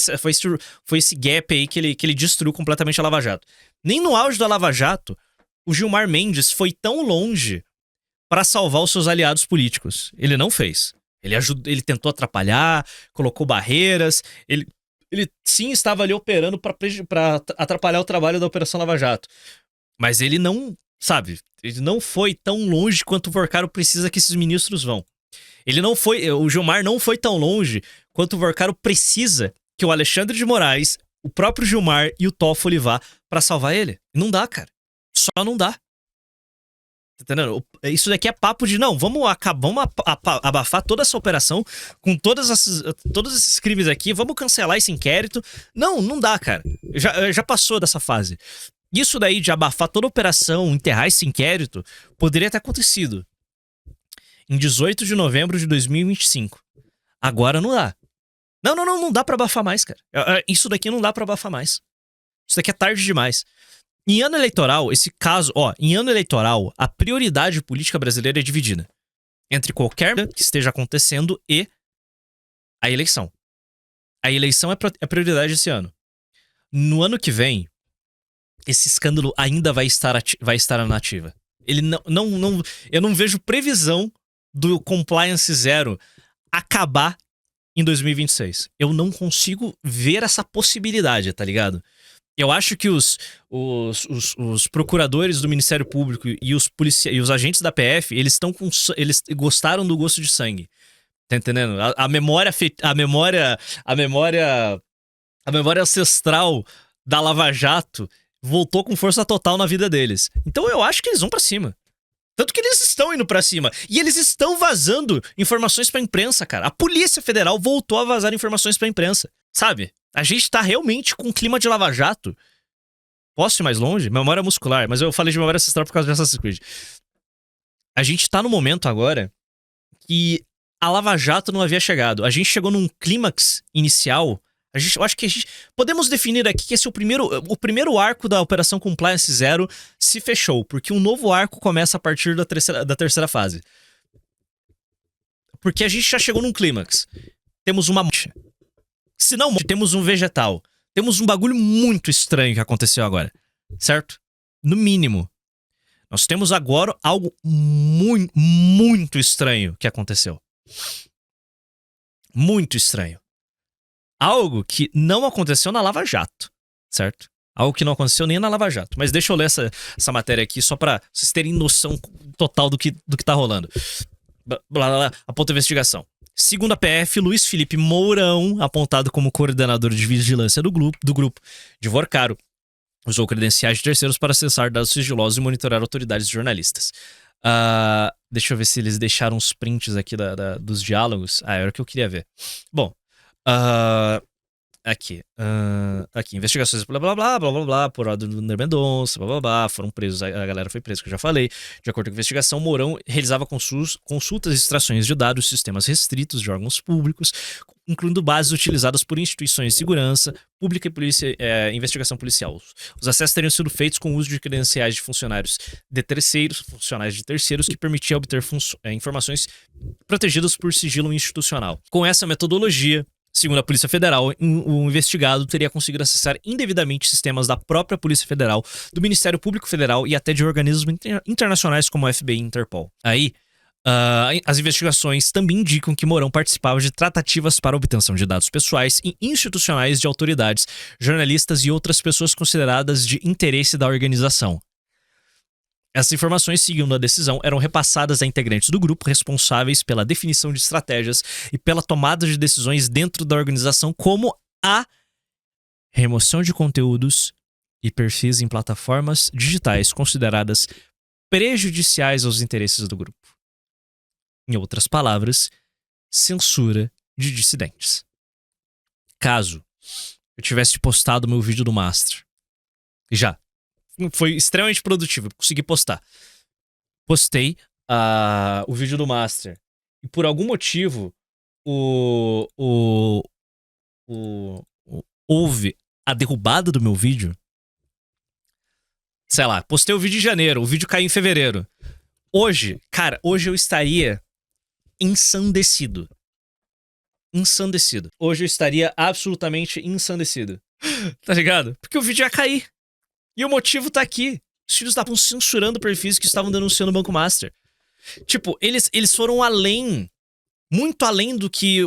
esse gap aí que ele destruiu completamente a Lava Jato. Nem no auge da Lava Jato, o Gilmar Mendes foi tão longe para salvar os seus aliados políticos. Ele não fez. Ele tentou atrapalhar, colocou barreiras, ele sim estava ali operando para atrapalhar o trabalho da Operação Lava Jato. Mas ele não, sabe, ele não foi tão longe quanto o Vorcaro precisa que esses ministros vão. O Gilmar não foi tão longe quanto o Vorcaro precisa que o Alexandre de Moraes, o próprio Gilmar e o Toffoli vá pra salvar ele. Não dá, cara. Só não dá. Tá entendendo? Isso daqui é papo de, não, vamos abafar toda essa operação com todos esses crimes aqui, vamos cancelar esse inquérito. Não dá, cara. Já passou dessa fase. Isso daí de abafar toda a operação, enterrar esse inquérito, poderia ter acontecido em 18 de novembro de 2025. Agora não dá. Não dá pra abafar mais, cara. Isso daqui não dá pra abafar mais. Isso daqui é tarde demais. Em ano eleitoral, em ano eleitoral, a prioridade política brasileira é dividida entre qualquer que esteja acontecendo e a eleição. A eleição é prioridade esse ano. No ano que vem, esse escândalo ainda vai estar na ativa. Eu não vejo previsão do Compliance Zero acabar em 2026. Eu não consigo ver essa possibilidade, tá ligado? Eu acho que os procuradores do Ministério Público e os agentes da PF, eles gostaram do gosto de sangue. Tá entendendo? A memória ancestral da Lava Jato voltou com força total na vida deles. Então eu acho que eles vão pra cima. Tanto que eles estão indo pra cima. E eles estão vazando informações pra imprensa, cara. A Polícia Federal voltou a vazar informações pra imprensa. Sabe? A gente tá realmente com um clima de Lava Jato. Posso ir mais longe? Memória muscular. Mas eu falei de memória ancestral por causa de Assassin's Creed. A gente tá no momento agora que a Lava Jato não havia chegado. A gente chegou num clímax inicial. Eu acho que a gente... Podemos definir aqui que esse é o primeiro arco da Operação Compliance Zero se fechou, porque um novo arco começa a partir da terceira fase. Porque a gente já chegou num clímax. Temos uma... Se não, temos um vegetal. Temos um bagulho muito estranho que aconteceu agora. Certo? No mínimo. Nós temos agora algo muito, muito estranho que aconteceu. Muito estranho. Algo que não aconteceu na Lava Jato, certo? Algo que não aconteceu nem na Lava Jato. Mas deixa eu ler essa matéria aqui só pra vocês terem noção total do que tá rolando. Aponta a investigação. Segundo a PF, Luiz Felipe Mourão, apontado como coordenador de vigilância do grupo de Vorcaro, usou credenciais de terceiros para acessar dados sigilosos e monitorar autoridades e jornalistas. Deixa eu ver se eles deixaram os prints aqui dos diálogos. Era o que eu queria ver. Bom, aqui, investigações blá blá blá blá blá blá por ordem do Ner Mendonça, blá blá blá, foram presos, a galera foi presa, que eu já falei. De acordo com a investigação, Mourão realizava consultas e extrações de dados de sistemas restritos de órgãos públicos, incluindo bases utilizadas por instituições de segurança pública e investigação policial. Os acessos teriam sido feitos com o uso de credenciais de funcionários de terceiros, que permitia obter informações protegidas por sigilo institucional. Com essa metodologia, segundo a Polícia Federal, o investigado teria conseguido acessar indevidamente sistemas da própria Polícia Federal, do Ministério Público Federal e até de organismos internacionais como o FBI e Interpol. Aí, as investigações também indicam que Mourão participava de tratativas para obtenção de dados pessoais e institucionais de autoridades, jornalistas e outras pessoas consideradas de interesse da organização. Essas informações, seguindo a decisão, eram repassadas a integrantes do grupo responsáveis pela definição de estratégias e pela tomada de decisões dentro da organização, como a remoção de conteúdos e perfis em plataformas digitais consideradas prejudiciais aos interesses do grupo. Em outras palavras, censura de dissidentes. Caso eu tivesse postado meu vídeo do Master, foi extremamente produtivo, consegui postar. Postei o vídeo do Master. E por algum motivo, houve a derrubada do meu vídeo, sei lá, postei o vídeo em janeiro, o vídeo caiu em fevereiro. Hoje, cara, hoje eu estaria ensandecido. Ensandecido. Hoje eu estaria absolutamente ensandecido. Tá ligado? Porque o vídeo ia cair. E o motivo tá aqui. Os filhos estavam censurando perfis que estavam denunciando o Banco Master. Tipo, eles foram além. Muito além do que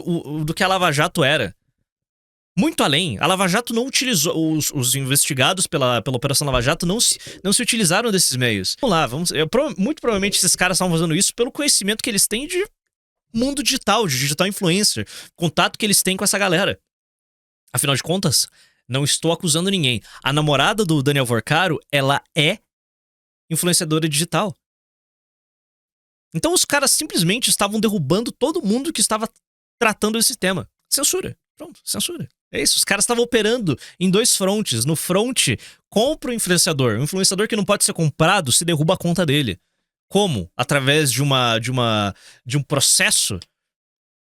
a Lava Jato era. Muito além. A Lava Jato não utilizou. Os investigados pela Operação Lava Jato não se utilizaram desses meios. Vamos lá, muito provavelmente esses caras estavam fazendo isso pelo conhecimento que eles têm de mundo digital, de digital influencer. Contato que eles têm com essa galera. Afinal de contas, não estou acusando ninguém. A namorada do Daniel Vorcaro, ela é influenciadora digital. Então os caras simplesmente estavam derrubando todo mundo que estava tratando esse tema. Censura. Pronto, censura. É isso, os caras estavam operando em dois frontes. No front, compra o influenciador. Um influenciador que não pode ser comprado, se derruba a conta dele. Como? Através de um processo?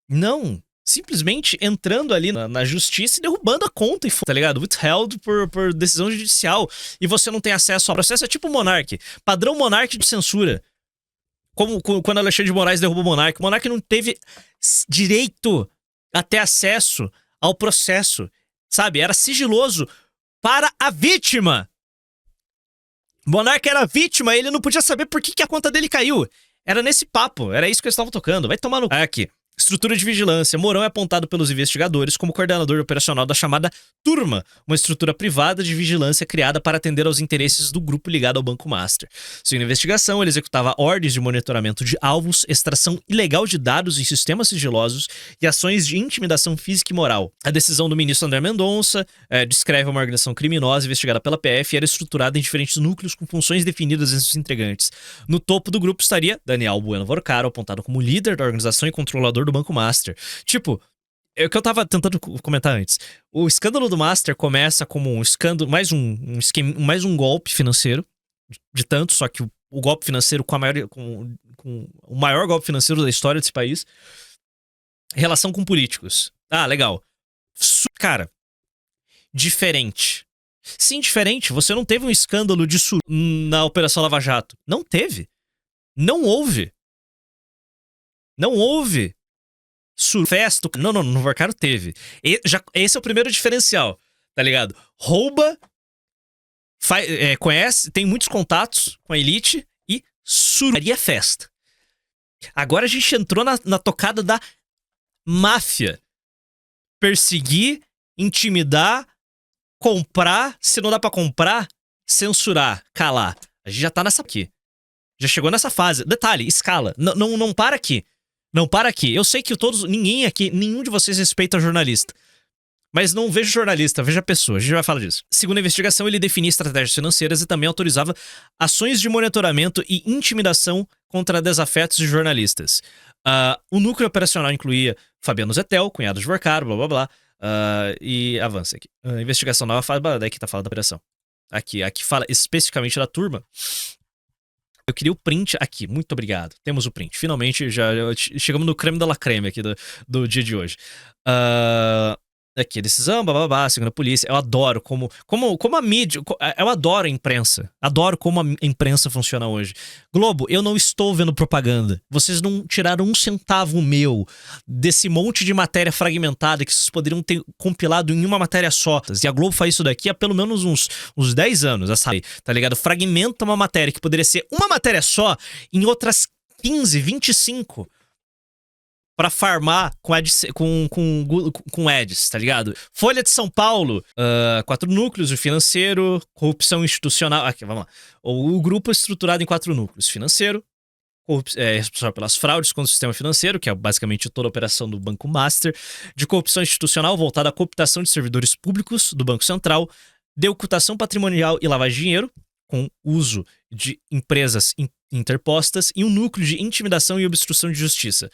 Não. Simplesmente entrando ali na justiça e derrubando a conta, tá ligado? Withheld por decisão judicial. E você não tem acesso ao processo. É tipo o Monark. Padrão Monark de censura. Como quando Alexandre de Moraes derrubou o Monark. O Monark não teve direito a ter acesso ao processo, sabe? Era sigiloso para a vítima. Monark era vítima, ele não podia saber por que a conta dele caiu. Era nesse papo, era isso que eles estavam tocando. Vai tomar no... Aqui. Estrutura de vigilância. Mourão é apontado pelos investigadores como coordenador operacional da chamada Turma, uma estrutura privada de vigilância criada para atender aos interesses do grupo ligado ao Banco Master. Segundo a investigação, ele executava ordens de monitoramento de alvos, extração ilegal de dados em sistemas sigilosos e ações de intimidação física e moral. A decisão do ministro André Mendonça descreve uma organização criminosa investigada pela PF e era estruturada em diferentes núcleos com funções definidas entre os integrantes. No topo do grupo estaria Daniel Bueno Vorcaro, apontado como líder da organização e controlador do Banco Master. Tipo, é o que eu tava tentando comentar antes. O escândalo do Master começa como um escândalo, mais um golpe financeiro, de tanto, só que o golpe financeiro com o maior golpe financeiro da história desse país. Relação com políticos. Ah, legal. Cara, diferente. Sim, diferente. Você não teve um escândalo de na Operação Lava Jato. Não teve. Não houve. Não houve. Surfesto. Não, no Vorcaro teve. Esse é o primeiro diferencial, tá ligado? Rouba, conhece, tem muitos contatos com a elite e surubaria festa. Agora a gente entrou na tocada da máfia. Perseguir, intimidar, comprar, se não dá pra comprar, censurar, calar. A gente já tá nessa aqui. Já chegou nessa fase. Detalhe, escala. Não para aqui. Não para aqui. Eu sei que ninguém aqui, nenhum de vocês respeita jornalista. Mas não vejo jornalista, veja a pessoa. A gente vai falar disso. Segundo a investigação, ele definia estratégias financeiras e também autorizava ações de monitoramento e intimidação contra desafetos de jornalistas. O núcleo operacional incluía Fabiano Zettel, cunhado de Vorcaro, blá blá blá. E avança aqui. A investigação nova fala. Daqui tá falando da operação. Aqui fala especificamente da turma. Eu queria o print aqui, muito obrigado. Temos o print. Finalmente já chegamos no creme da la creme aqui do dia de hoje. Aqui, decisão, bababá, segundo a polícia. Eu adoro como a mídia. Eu adoro a imprensa. Adoro como a imprensa funciona hoje. Globo, eu não estou vendo propaganda. Vocês não tiraram um centavo meu desse monte de matéria fragmentada que vocês poderiam ter compilado em uma matéria só. E a Globo faz isso daqui há pelo menos uns 10 anos, sabe? Tá ligado? Fragmenta uma matéria que poderia ser uma matéria só em outras 15, 25. Pra farmar com ads, tá ligado? Folha de São Paulo, 4 núcleos, o financeiro, corrupção institucional. Aqui, vamos lá. O grupo é estruturado em 4 núcleos. Financeiro, responsável pelas fraudes contra o sistema financeiro, que é basicamente toda a operação do Banco Master. De corrupção institucional, voltada à cooptação de servidores públicos do Banco Central. De ocultação patrimonial e lavagem de dinheiro, com uso de empresas interpostas. E um núcleo de intimidação e obstrução de justiça.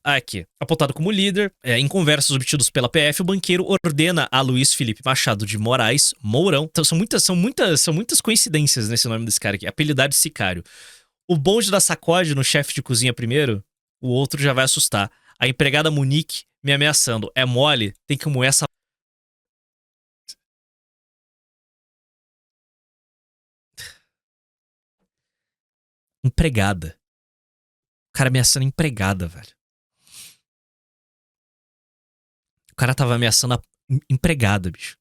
Aqui, apontado como líder, em conversas obtidas pela PF, o banqueiro ordena a Luiz Felipe Machado de Moraes, Mourão. Então são muitas coincidências nesse nome desse cara aqui. Apelidado de sicário. O bonde da sacode no chefe de cozinha primeiro, o outro já vai assustar. A empregada Monique me ameaçando. É mole, tem que moer essa... Empregada. O cara ameaçando empregada, velho. O cara tava ameaçando a empregada, bicho.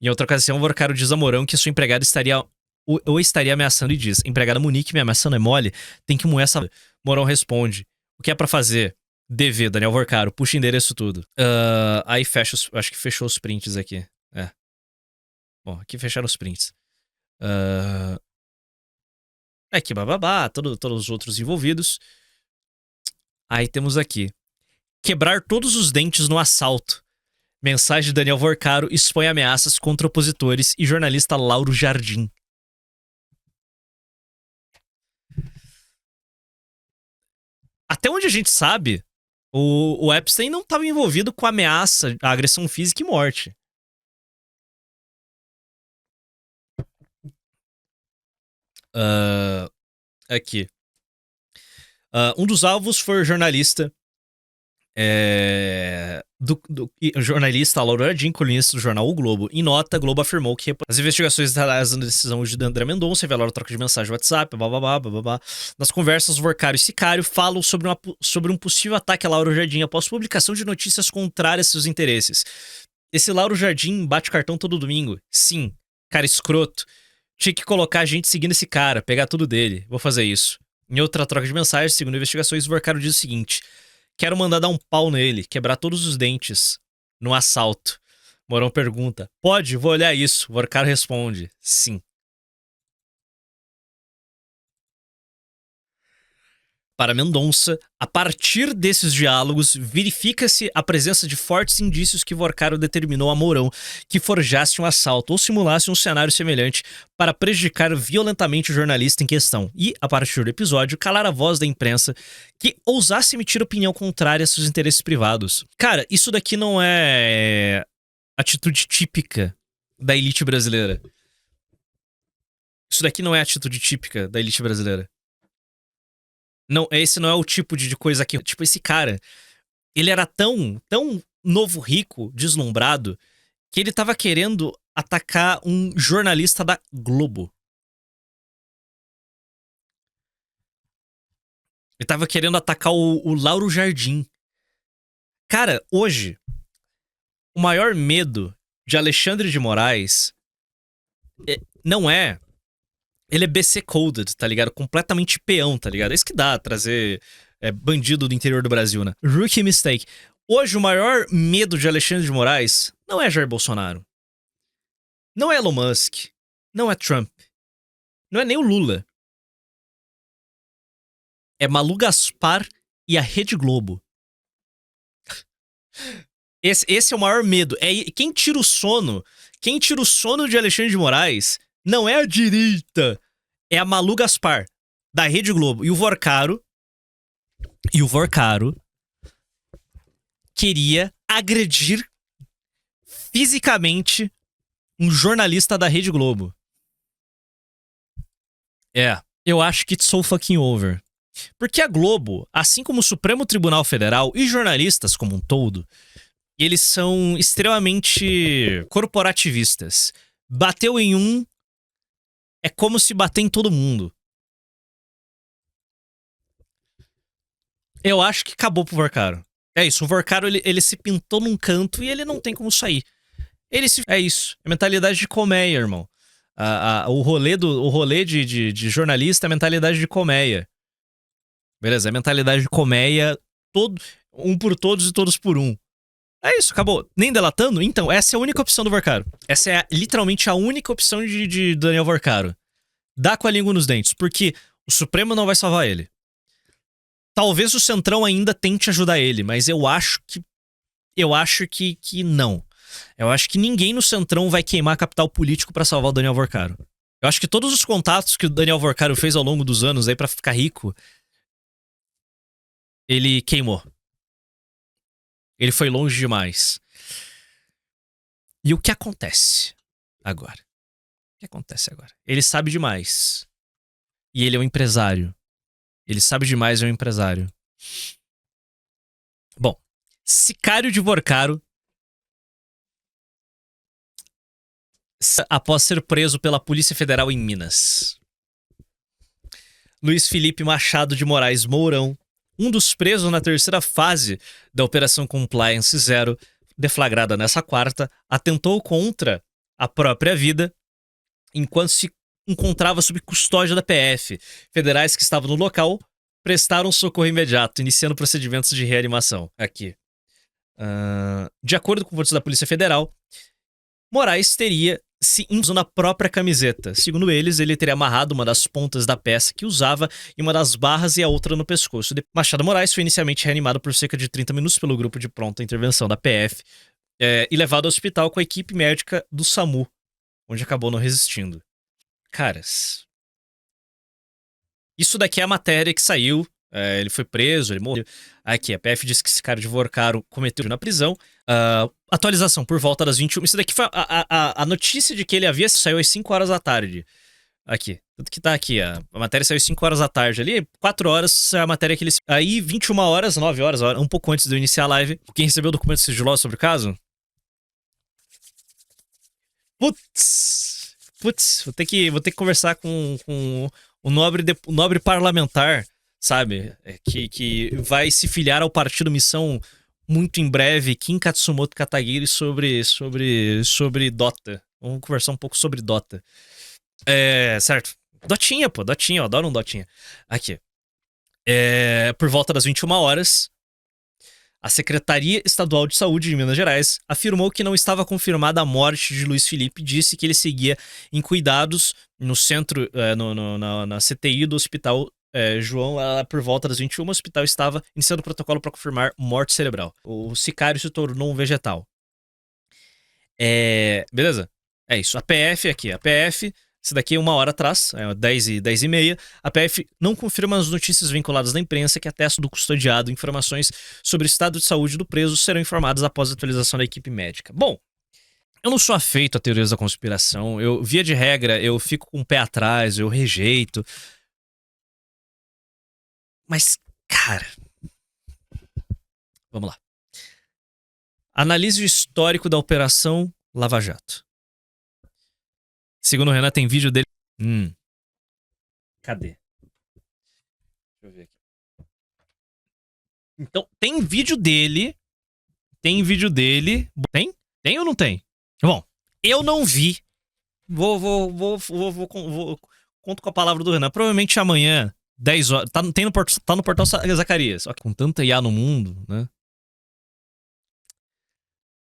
Em outra ocasião, o Vorcaro diz a Mourão que sua empregada estaria ou estaria ameaçando e diz: empregada Monique me ameaçando é mole, tem que moer essa... Mourão responde: o que é pra fazer? DV, Daniel Vorcaro, puxa endereço tudo. Aí fecha os... Acho que fechou os prints aqui. É. Bom, aqui fecharam os prints. Aqui, bababá, todos os outros envolvidos. Aí temos aqui: quebrar todos os dentes no assalto. Mensagem de Daniel Vorcaro expõe ameaças contra opositores e jornalista Lauro Jardim. Até onde a gente sabe, o Epstein não estava envolvido com ameaça, agressão física e morte. Aqui. Um dos alvos foi o jornalista jornalista Lauro Jardim, colunista do jornal O Globo. Em nota, Globo afirmou que as investigações detalhadas na decisão de André Mendonça revelaram troca de mensagem no WhatsApp, blá. Nas conversas, Vorcaro e Sicário falam sobre um possível ataque a Lauro Jardim após publicação de notícias contrárias a seus interesses. Esse Lauro Jardim bate cartão todo domingo? Sim. Cara escroto. Tinha que colocar a gente seguindo esse cara, pegar tudo dele. Vou fazer isso. Em outra troca de mensagens, segundo investigações, Vorcaro diz o seguinte: quero mandar dar um pau nele, quebrar todos os dentes no assalto. Mourão pergunta: pode? Vou olhar isso. Vorcaro responde: sim. Para Mendonça, a partir desses diálogos, verifica-se a presença de fortes indícios que Vorcaro determinou a Mourão que forjasse um assalto ou simulasse um cenário semelhante para prejudicar violentamente o jornalista em questão e, a partir do episódio, calar a voz da imprensa que ousasse emitir opinião contrária a seus interesses privados. Cara, isso daqui não é atitude típica da elite brasileira. Isso daqui não é atitude típica da elite brasileira. Não, esse não é o tipo de coisa que... Tipo, esse cara, ele era tão novo, rico, deslumbrado, que ele tava querendo atacar um jornalista da Globo. Ele tava querendo atacar o Lauro Jardim. Cara, hoje, o maior medo de Alexandre de Moraes não é... Ele é BC-coded, tá ligado? Completamente peão, tá ligado? É isso que dá, trazer bandido do interior do Brasil, né? Rookie mistake. Hoje, o maior medo de Alexandre de Moraes não é Jair Bolsonaro. Não é Elon Musk. Não é Trump. Não é nem o Lula. É Malu Gaspar e a Rede Globo. Esse é o maior medo. Quem tira o sono de Alexandre de Moraes não é a direita. É a Malu Gaspar, da Rede Globo. E o Vorcaro queria agredir fisicamente um jornalista da Rede Globo. Eu acho que it's so fucking over. Porque a Globo, assim como o Supremo Tribunal Federal e jornalistas como um todo, eles são extremamente corporativistas. Bateu em um, é como se bater em todo mundo. Eu acho que acabou pro Vorcaro. É isso, o Vorcaro ele se pintou num canto e ele não tem como sair. É isso, é mentalidade de colmeia, irmão. O rolê de jornalista é mentalidade de colmeia. Beleza, é mentalidade de colmeia, um por todos e todos por um. É isso, acabou. Nem delatando? Então, essa é a única opção do Vorcaro. Essa é literalmente a única opção de Daniel Vorcaro. Dá com a língua nos dentes, porque o Supremo não vai salvar ele. Talvez o Centrão ainda tente ajudar ele, mas eu acho que não. Eu acho que ninguém no Centrão vai queimar capital político pra salvar o Daniel Vorcaro. Eu acho que todos os contatos que o Daniel Vorcaro fez ao longo dos anos aí pra ficar rico, ele queimou. Ele foi longe demais. E o que acontece agora? Ele sabe demais. E ele é um empresário. Ele sabe demais e é um empresário. Bom, Sicário de Vorcaro. após ser preso pela Polícia Federal em Minas. Luiz Felipe Machado de Moraes Mourão, um dos presos na terceira fase da Operação Compliance Zero, deflagrada nessa quarta, atentou contra a própria vida enquanto se encontrava sob custódia da PF. Federais que estavam no local prestaram socorro imediato, iniciando procedimentos de reanimação. Aqui. De acordo com fontes da Polícia Federal, Moraes teria se usando a própria camiseta. Segundo eles, ele teria amarrado uma das pontas da peça que usava em uma das barras e a outra no pescoço. Machado Moraes foi inicialmente reanimado por cerca de 30 minutos pelo grupo de pronta intervenção da PF e levado ao hospital com a equipe médica do SAMU, onde acabou não resistindo. Caras, isso daqui é a matéria que saiu. Ele foi preso, ele morreu. Aqui, a PF diz que esse cara de Vorcaro cometeu na prisão. Atualização por volta das 21. Isso daqui foi a notícia de que ele havia saiu às 5 horas da tarde. Aqui. Tanto que tá aqui, a matéria saiu às 5 horas da tarde ali. 4 horas a matéria que ele. Aí, 21 horas, 9 horas, um pouco antes de eu iniciar a live. Quem recebeu o documento sigiloso sobre o caso? Putz, vou ter que conversar com o nobre parlamentar, sabe? Que vai se filiar ao partido Missão muito em breve, Kim Katsumoto Katagiri, sobre Dota. Vamos conversar um pouco sobre Dota. Certo. Dotinha, pô, Dotinha, eu adoro um Dotinha. Aqui. Por volta das 21 horas, a Secretaria Estadual de Saúde de Minas Gerais afirmou que não estava confirmada a morte de Luiz Felipe e disse que ele seguia em cuidados no centro, na CTI do Hospital João. Por volta das 21, o hospital estava iniciando o protocolo para confirmar morte cerebral. O sicário se tornou um vegetal. Beleza? É isso. A PF aqui. A PF, isso daqui é 1 hora atrás, 10h30. A PF não confirma as notícias vinculadas na imprensa que atestam do custodiado. Informações sobre o estado de saúde do preso serão informadas após a atualização da equipe médica. Bom, eu não sou afeito a teorias da conspiração. Eu, via de regra, eu fico com o pé atrás, eu rejeito. Mas, cara... Vamos lá. Analise o histórico da Operação Lava Jato. Segundo o Renan, tem vídeo dele... Cadê? Deixa eu ver aqui. Então, tem vídeo dele. Tem vídeo dele. Tem? Tem ou não tem? Bom, eu não vi. Conto com a palavra do Renan. Provavelmente amanhã... 10 horas. Tá no portal Zacarias. Com tanta IA no mundo, né?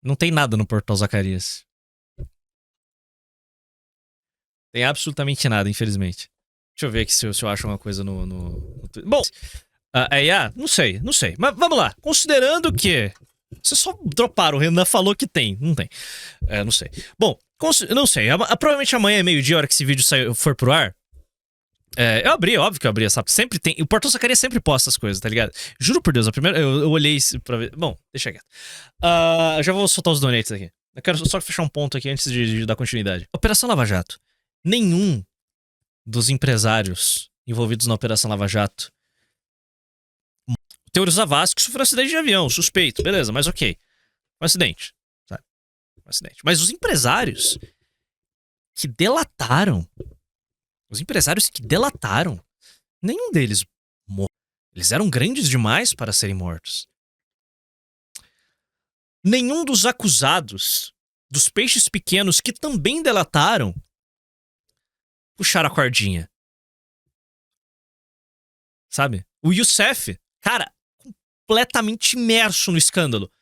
Não tem nada no portal Zacarias. Tem absolutamente nada, infelizmente. Deixa eu ver aqui se eu acho uma coisa no Twitter. Bom, a IA? Não sei. Mas vamos lá. Considerando que... Vocês só droparam, o Renan falou que tem. Não tem. Não sei. Bom, não sei. Provavelmente amanhã é meio-dia, a hora que esse vídeo for pro ar. Óbvio que eu abri essa. Sempre tem. O Portal Zacarias sempre posta as coisas, tá ligado? Juro por Deus, a primeira. Eu olhei pra ver. Bom, deixa quieto. Já vou soltar os donates aqui. Eu quero só fechar um ponto aqui antes de dar continuidade. Operação Lava Jato. Nenhum dos empresários envolvidos na Operação Lava Jato. O Teori Zavascki sofreu um acidente de avião, suspeito, beleza, mas ok. Um acidente, sabe? Um acidente. Mas os empresários que delataram. Nenhum deles morreu. Eles eram grandes demais para serem mortos. Nenhum dos acusados, dos peixes pequenos que também delataram, puxaram a cordinha. Sabe? O Youssef, cara, completamente imerso no escândalo.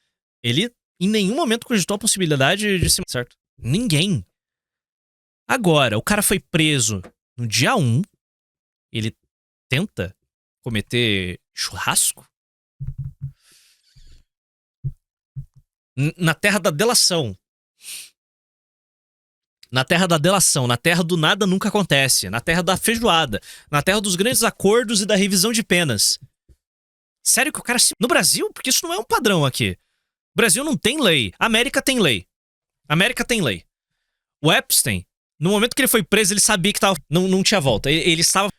Ele em nenhum momento cogitou a possibilidade de se... Certo? Ninguém. Agora, o cara foi preso no dia 1. Ele tenta cometer churrasco? Na terra da delação. Na terra da delação. Na terra do nada nunca acontece. Na terra da feijoada. Na terra dos grandes acordos e da revisão de penas. Sério que o cara... No Brasil? Porque isso não é um padrão aqui. O Brasil não tem lei. A América tem lei. A América tem lei. O Epstein... No momento que ele foi preso, ele sabia que não tinha volta. Ele estava...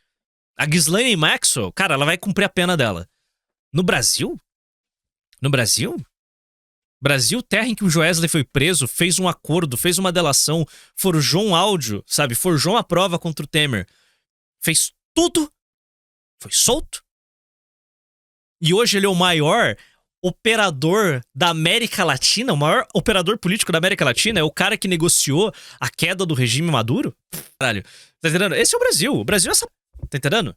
A Ghislaine Maxwell, cara, ela vai cumprir a pena dela. No Brasil? Brasil, terra em que o Joesley foi preso, fez um acordo, fez uma delação, forjou um áudio, sabe? Forjou uma prova contra o Temer. Fez tudo. Foi solto. E hoje ele é o maior operador da América Latina, o maior operador político da América Latina, é o cara que negociou a queda do regime Maduro. Caralho, tá entendendo? Esse é o Brasil. O Brasil é essa... Tá entendendo?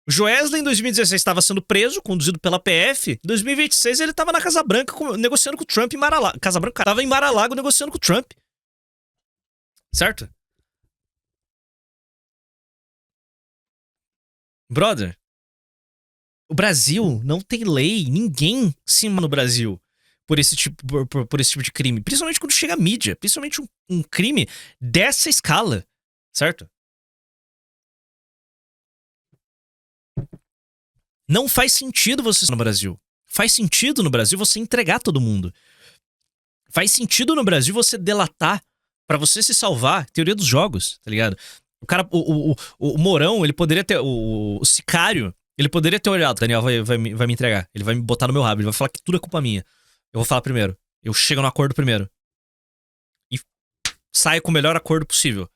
O Joesley, em 2016, estava sendo preso, conduzido pela PF. Em 2026, ele estava na Casa Branca negociando com o Trump em Mar-a-Lago. Casa Branca estava em Mar-a-Lago negociando com o Trump. Certo? Brother, o Brasil não tem lei. Ninguém se mata no Brasil por esse tipo, por esse tipo de crime. Principalmente quando chega a mídia. Principalmente um crime dessa escala. Certo? Não faz sentido você no Brasil. Faz sentido no Brasil você entregar todo mundo. Faz sentido no Brasil você delatar pra você se salvar. Teoria dos jogos, tá ligado? O cara, o Mourão, ele poderia ter... O Sicário, ele poderia ter olhado. Daniel vai me entregar. Ele vai me botar no meu rabo. Ele vai falar que tudo é culpa minha. Eu vou falar primeiro. Eu chego no acordo primeiro. E saio com o melhor acordo possível.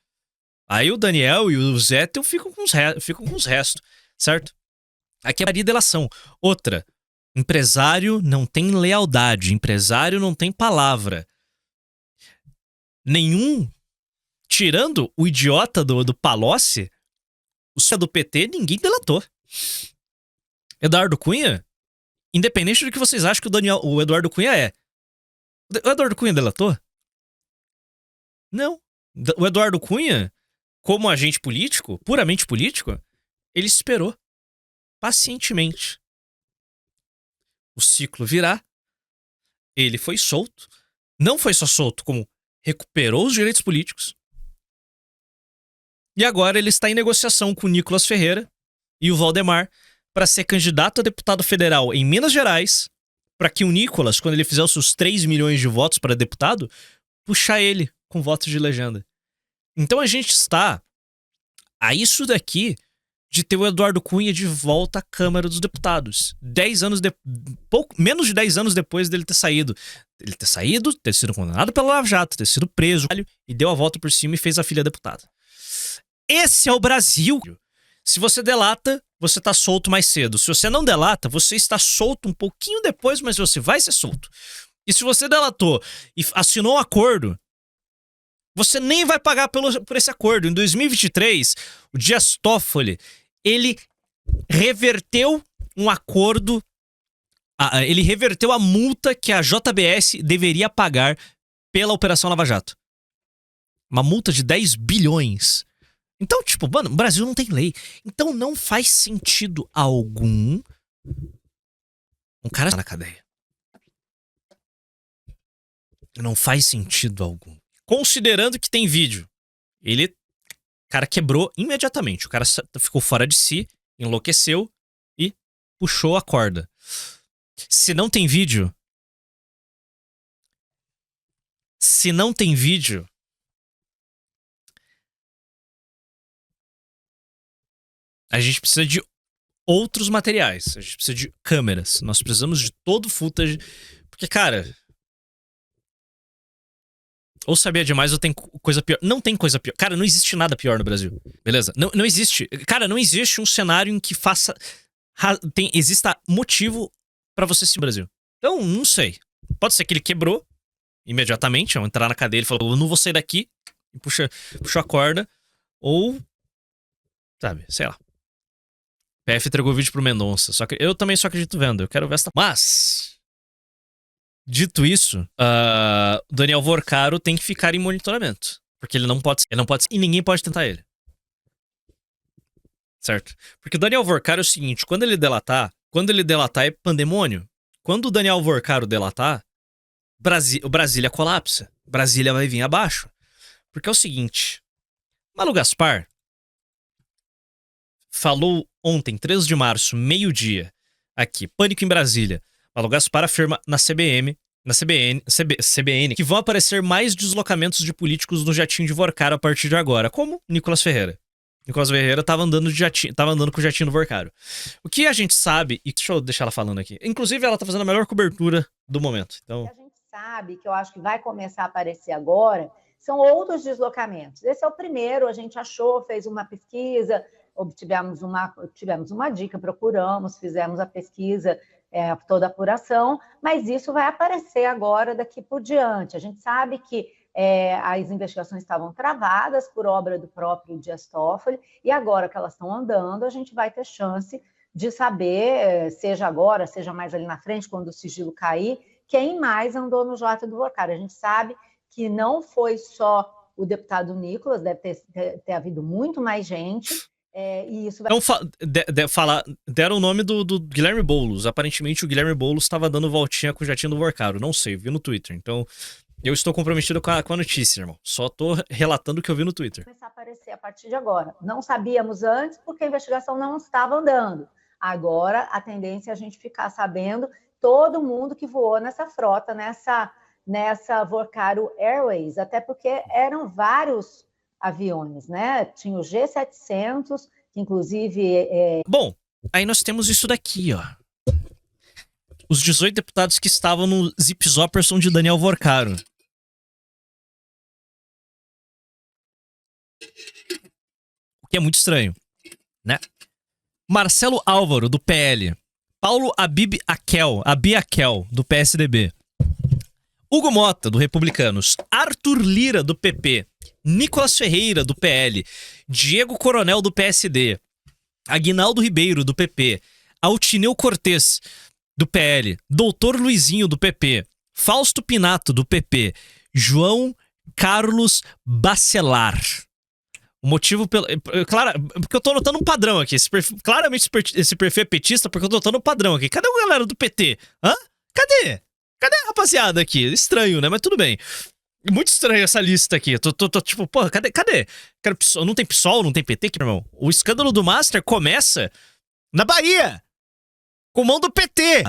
Aí o Daniel e o Zettel ficam com os restos. Certo? Aqui é delação. Outra, empresário não tem lealdade, empresário não tem palavra. Nenhum, tirando o idiota do Palocci, o do PT, ninguém delatou. Eduardo Cunha, independente do que vocês acham que o Eduardo Cunha é. O Eduardo Cunha delatou? Não. O Eduardo Cunha, como agente político, puramente político, ele esperou. Pacientemente. O ciclo virá. Ele foi solto. Não foi só solto, como recuperou os direitos políticos. E agora ele está em negociação com o Nicolas Ferreira e o Valdemar para ser candidato a deputado federal em Minas Gerais, para que o Nicolas, quando ele fizer os seus 3 milhões de votos para deputado, puxar ele com votos de legenda. Então a gente está a isso daqui de ter o Eduardo Cunha de volta à Câmara dos Deputados. 10 anos menos de 10 anos depois dele ter saído. Ele ter sido condenado pela Lava Jato, ter sido preso e deu a volta por cima e fez a filha deputada. Esse é o Brasil. Se você delata, você tá solto mais cedo. Se você não delata, você está solto um pouquinho depois, mas você vai ser solto. E se você delatou e assinou um acordo, você nem vai pagar por esse acordo. Em 2023, o Dias Toffoli, ele reverteu um acordo, ele reverteu a multa que a JBS deveria pagar pela Operação Lava Jato. Uma multa de 10 bilhões. Então, tipo, mano, o Brasil não tem lei. Então não faz sentido algum um cara na cadeia. Não faz sentido algum. Considerando que tem vídeo. O cara quebrou imediatamente. O cara ficou fora de si, enlouqueceu e puxou a corda. Se não tem vídeo... A gente precisa de outros materiais. A gente precisa de câmeras. Nós precisamos de todo o footage. Porque, cara... Ou sabia demais ou tem coisa pior. Não tem coisa pior. Cara, não existe nada pior no Brasil. Beleza? Não existe. Cara, não existe um cenário em que faça... exista motivo pra você se no Brasil. Então, não sei. Pode ser que ele quebrou imediatamente, ao entrar na cadeia, ele falou, eu não vou sair daqui. E puxou a corda. Ou... Sabe, sei lá. PF entregou o vídeo pro Mendonça. Só que eu também só acredito vendo. Eu quero ver essa... Mas... Dito isso, Daniel Vorcaro tem que ficar em monitoramento. Porque ele não pode e ninguém pode tentar ele. Certo? Porque o Daniel Vorcaro é o seguinte, quando ele delatar é pandemônio. Quando o Daniel Vorcaro delatar, o Brasília colapsa. Brasília vai vir abaixo. Porque é o seguinte, Malu Gaspar falou ontem, 13 de março, meio-dia, aqui, Pânico em Brasília. Malu Gaspar afirma na CBN, que vão aparecer mais deslocamentos de políticos no jatinho de Vorcaro a partir de agora, como Nicolas Ferreira. Nicolas Ferreira tava andando com o jatinho do Vorcaro. O que a gente sabe, e deixa eu deixar ela falando aqui. Inclusive, ela tá fazendo a melhor cobertura do momento. Então... O que a gente sabe, que eu acho que vai começar a aparecer agora, são outros deslocamentos. Esse é o primeiro, a gente achou, fez uma pesquisa, tivemos uma dica, procuramos, fizemos a pesquisa, toda a apuração, mas isso vai aparecer agora daqui por diante. A gente sabe que as investigações estavam travadas por obra do próprio Dias Toffoli, e agora que elas estão andando, a gente vai ter chance de saber, seja agora, seja mais ali na frente, quando o sigilo cair, quem mais andou no jato do Vorcaro. A gente sabe que não foi só o deputado Nicolas, deve ter havido muito mais gente, e isso vai... Então, deram o nome do Guilherme Boulos. Aparentemente, o Guilherme Boulos estava dando voltinha com o jatinho do Vorcaro. Não sei, vi no Twitter. Então, eu estou comprometido com a notícia, irmão. Só tô relatando o que eu vi no Twitter. Vai começar a aparecer a partir de agora. Não sabíamos antes, porque a investigação não estava andando. Agora, a tendência é a gente ficar sabendo todo mundo que voou nessa frota, nessa Vorcaro Airways, até porque eram vários aviões, né? Tinha o G700, que inclusive... Bom, aí nós temos isso daqui, ó. Os 18 deputados que estavam no Zip Zopperson de Daniel Vorcaro. O que é muito estranho, né? Marcelo Álvaro, do PL. Paulo Abi Akel, do PSDB. Hugo Mota, do Republicanos. Arthur Lira, do PP. Nicolas Ferreira, do PL. Diego Coronel, do PSD. Aguinaldo Ribeiro, do PP. Altineu Cortez, do PL. Doutor Luizinho, do PP. Fausto Pinato, do PP. João Carlos Bacelar. O motivo pelo... Claro, porque eu tô notando um padrão aqui. Claramente esse perfil é petista, porque eu tô notando um padrão aqui. Cadê a galera do PT? Hã? Cadê? Cadê a rapaziada aqui? Estranho, né? Mas tudo bem. Muito estranho essa lista aqui. Tô tipo, porra, cadê? Não tem PSOL, não tem PT aqui, meu irmão. O escândalo do Master começa na Bahia. Com mão do PT.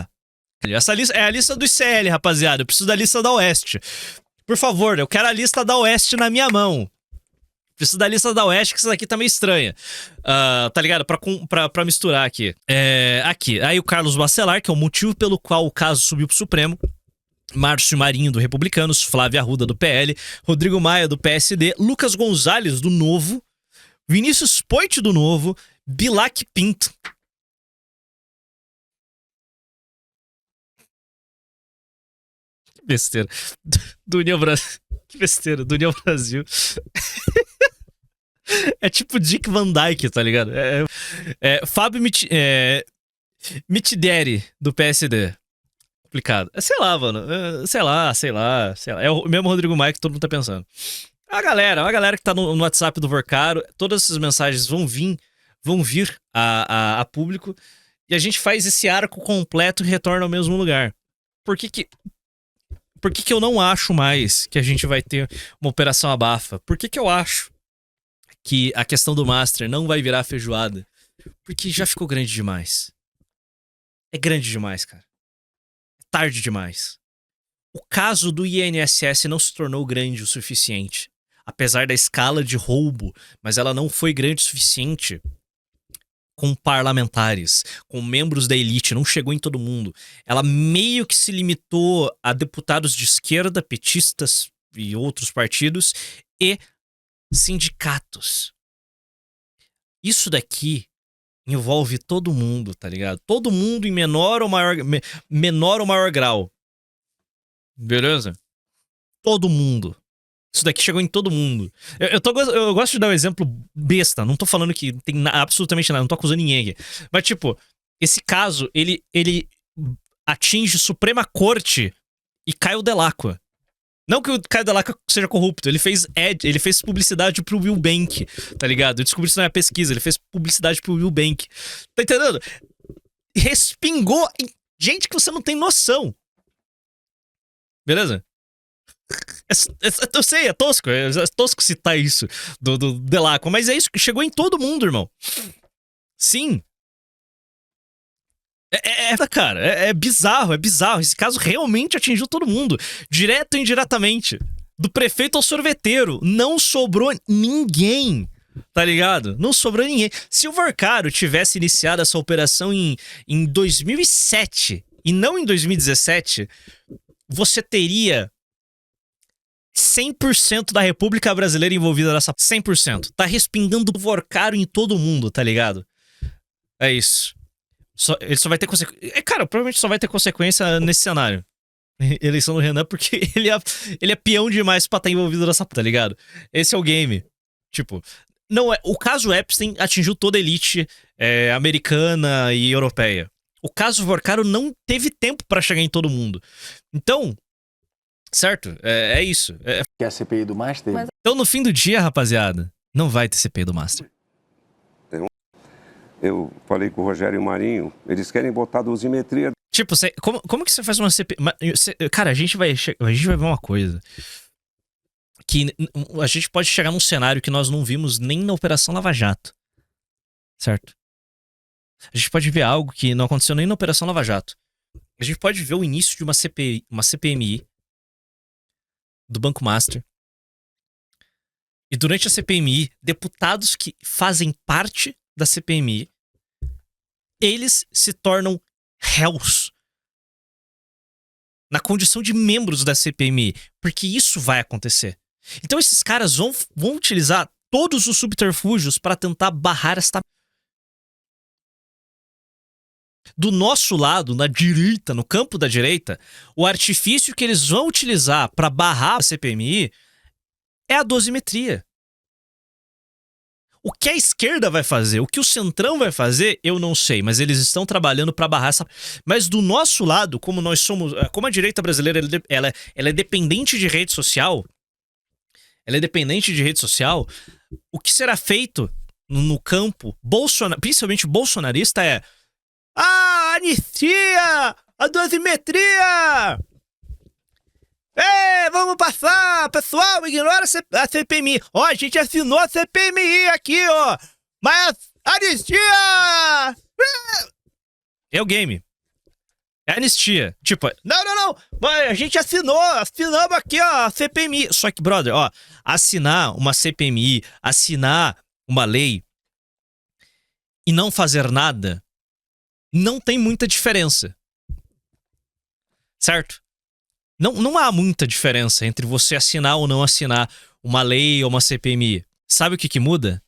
Essa lista é a lista do ICL, rapaziada. Eu preciso da lista da Oeste. Por favor, eu quero a lista da Oeste na minha mão. Preciso da lista da Oeste, que essa daqui tá meio estranha. Tá ligado? Pra misturar aqui. Aqui. Aí o Carlos Bacelar, que é o motivo pelo qual o caso subiu pro Supremo. Márcio Marinho, do Republicanos. Flávia Arruda, do PL. Rodrigo Maia, do PSD. Lucas Gonzalez, do Novo. Vinícius Poit, do Novo. Bilac Pinto. Que besteira. Do União Brasil. Que besteira. Do União Brasil. É tipo Dick Van Dyke, tá ligado? Fábio Mitideri, do PSD. Complicado. Sei lá, mano. Sei lá. É o mesmo Rodrigo Maia que todo mundo tá pensando. A galera que tá no WhatsApp do Vorcaro, todas essas mensagens vão vir a público, e a gente faz esse arco completo e retorna ao mesmo lugar. Por que eu não acho mais que a gente vai ter uma operação abafa? Por que eu acho que a questão do Master não vai virar feijoada? Porque já ficou grande demais. É grande demais, cara. É tarde demais. O caso do INSS não se tornou grande o suficiente. Apesar da escala de roubo, mas ela não foi grande o suficiente com parlamentares, com membros da elite, não chegou em todo mundo. Ela meio que se limitou a deputados de esquerda, petistas e outros partidos e sindicatos. Isso daqui envolve todo mundo, tá ligado? Todo mundo em menor ou maior grau. Beleza? Todo mundo. Isso daqui chegou em todo mundo. Eu gosto de dar um exemplo besta. Não tô falando que tem absolutamente nada. Não tô acusando ninguém aqui. Mas, tipo, esse caso, ele atinge Suprema Corte e Caio Dell'Acqua. Não que o Caio Dell'Acqua seja corrupto. Ele fez publicidade pro Will Bank, tá ligado? Eu descobri isso na minha pesquisa. Ele fez publicidade pro Will Bank. Tá entendendo? Respingou em gente que você não tem noção. Beleza? Eu sei, é tosco citar isso do Dell'Acqua, mas é isso que chegou em todo mundo, irmão. Sim. Cara, é bizarro. Esse caso realmente atingiu todo mundo, direto ou indiretamente. Do prefeito ao sorveteiro, não sobrou ninguém. Tá ligado? Não sobrou ninguém. Se o Vorcaro tivesse iniciado essa operação em 2007 e não em 2017, você teria 100% da República Brasileira envolvida nessa... 100%. Tá respingando o Vorcaro em todo mundo, tá ligado? É isso. Ele só vai ter consequência... Cara, provavelmente só vai ter consequência nesse cenário. Eleição do Renan, porque ele é peão demais pra estar envolvido nessa... Tá ligado? Esse é o game. Tipo... Não é, o caso Epstein atingiu toda a elite americana e europeia. O caso Vorcaro não teve tempo pra chegar em todo mundo. Então, certo? É isso. Que é a CPI do Master? Então, no fim do dia, rapaziada, não vai ter CPI do Master. Eu falei com o Rogério Marinho, eles querem botar dosimetria. Tipo, como que você faz uma CPI? Cara, a gente vai ver uma coisa. Que a gente pode chegar num cenário que nós não vimos nem na Operação Lava Jato. Certo? A gente pode ver algo que não aconteceu nem na Operação Lava Jato. A gente pode ver o início de uma CPMI do Banco Master. E durante a CPMI, deputados que fazem parte da CPMI, eles se tornam réus na condição de membros da CPMI. Porque isso vai acontecer. Então esses caras vão utilizar todos os subterfúgios para tentar barrar esta... Do nosso lado, na direita, no campo da direita, o artifício que eles vão utilizar para barrar a CPMI é a dosimetria. O que a esquerda vai fazer, o que o Centrão vai fazer, eu não sei, mas eles estão trabalhando para barrar essa... Mas do nosso lado, como nós somos... Como a direita brasileira ela é dependente de rede social... O que será feito no campo principalmente bolsonarista é a anistia, a dosimetria. Vamos passar, pessoal, ignora a CPMI. Ó, a gente assinou a CPMI aqui, ó. Mas anistia é o game. É anistia. Tipo, não. Mas a gente assinamos aqui, ó, a CPMI. Só que, brother, ó, assinar uma CPMI, assinar uma lei e não fazer nada, não tem muita diferença. Certo? Não há muita diferença entre você assinar ou não assinar uma lei ou uma CPMI. Sabe o que muda?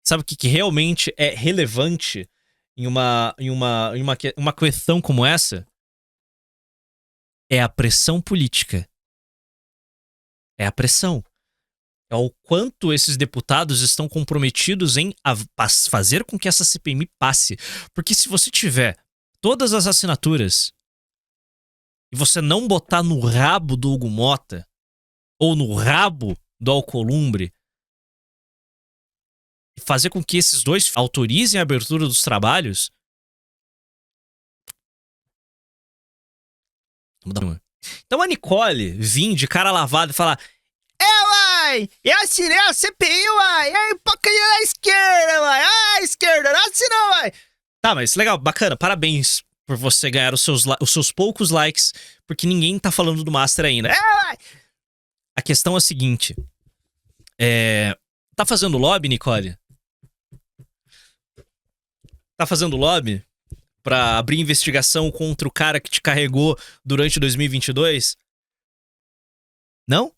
Sabe o que realmente é relevante em uma questão como essa? É a pressão política. É a pressão. É o quanto esses deputados estão comprometidos em fazer com que essa CPMI passe. Porque se você tiver todas as assinaturas e você não botar no rabo do Hugo Mota ou no rabo do Alcolumbre e fazer com que esses dois autorizem a abertura dos trabalhos... Então a Nicole vir de cara lavada e falar: uai, eu assinei a CPI, uai, é hipocrisia da esquerda, uai, a esquerda não assinou, uai. Tá, mas legal, bacana, parabéns por você ganhar os seus poucos likes, porque ninguém tá falando do Master ainda. Uai. A questão é a seguinte, tá fazendo lobby, Nicole? Tá fazendo lobby pra abrir investigação contra o cara que te carregou durante 2022? Não?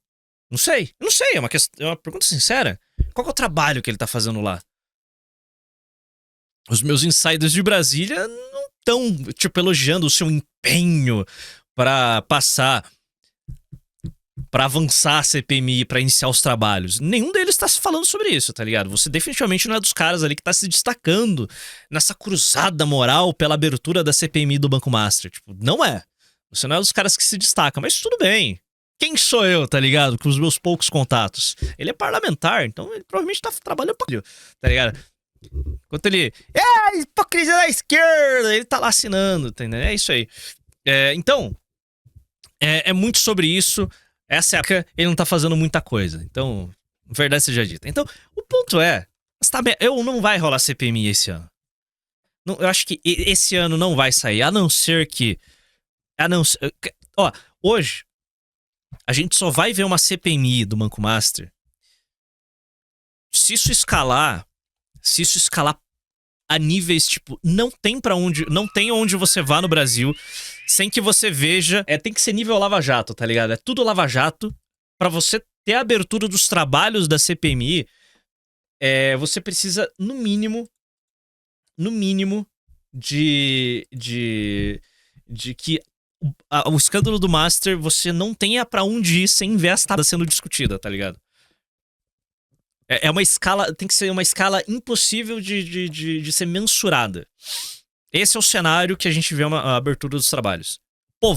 Não sei. Eu não sei, é uma pergunta sincera. Qual que é o trabalho que ele tá fazendo lá? Os meus insiders de Brasília não estão, tipo, elogiando o seu empenho pra passar... pra avançar a CPMI, pra iniciar os trabalhos. Nenhum deles tá falando sobre isso, tá ligado? Você definitivamente não é dos caras ali que tá se destacando nessa cruzada moral pela abertura da CPMI do Banco Master. Tipo, não é. Você não é dos caras que se destacam, mas tudo bem. Quem sou eu, tá ligado? Com os meus poucos contatos. Ele é parlamentar, então ele provavelmente tá trabalhando pra... tá ligado? Enquanto ele... hipocrisia da esquerda! Ele tá lá assinando, entendeu? É isso aí. Então, é muito sobre isso. Essa época, ele não tá fazendo muita coisa. Então, verdade seja dita. Então, o ponto é... não vai rolar CPMI esse ano. Não, eu acho que esse ano não vai sair. A não ser que... Ó, hoje, a gente só vai ver uma CPMI do Banco Master se isso escalar a níveis, tipo, não tem onde você vá no Brasil sem que você veja, tem que ser nível Lava Jato, tá ligado? É tudo Lava Jato. Pra você ter a abertura dos trabalhos da CPMI, você precisa, no mínimo, de que o escândalo do Master você não tenha pra onde ir sem ver a estada sendo discutida, tá ligado? É uma escala, tem que ser uma escala impossível de ser mensurada. Esse é o cenário que a gente vê a abertura dos trabalhos. O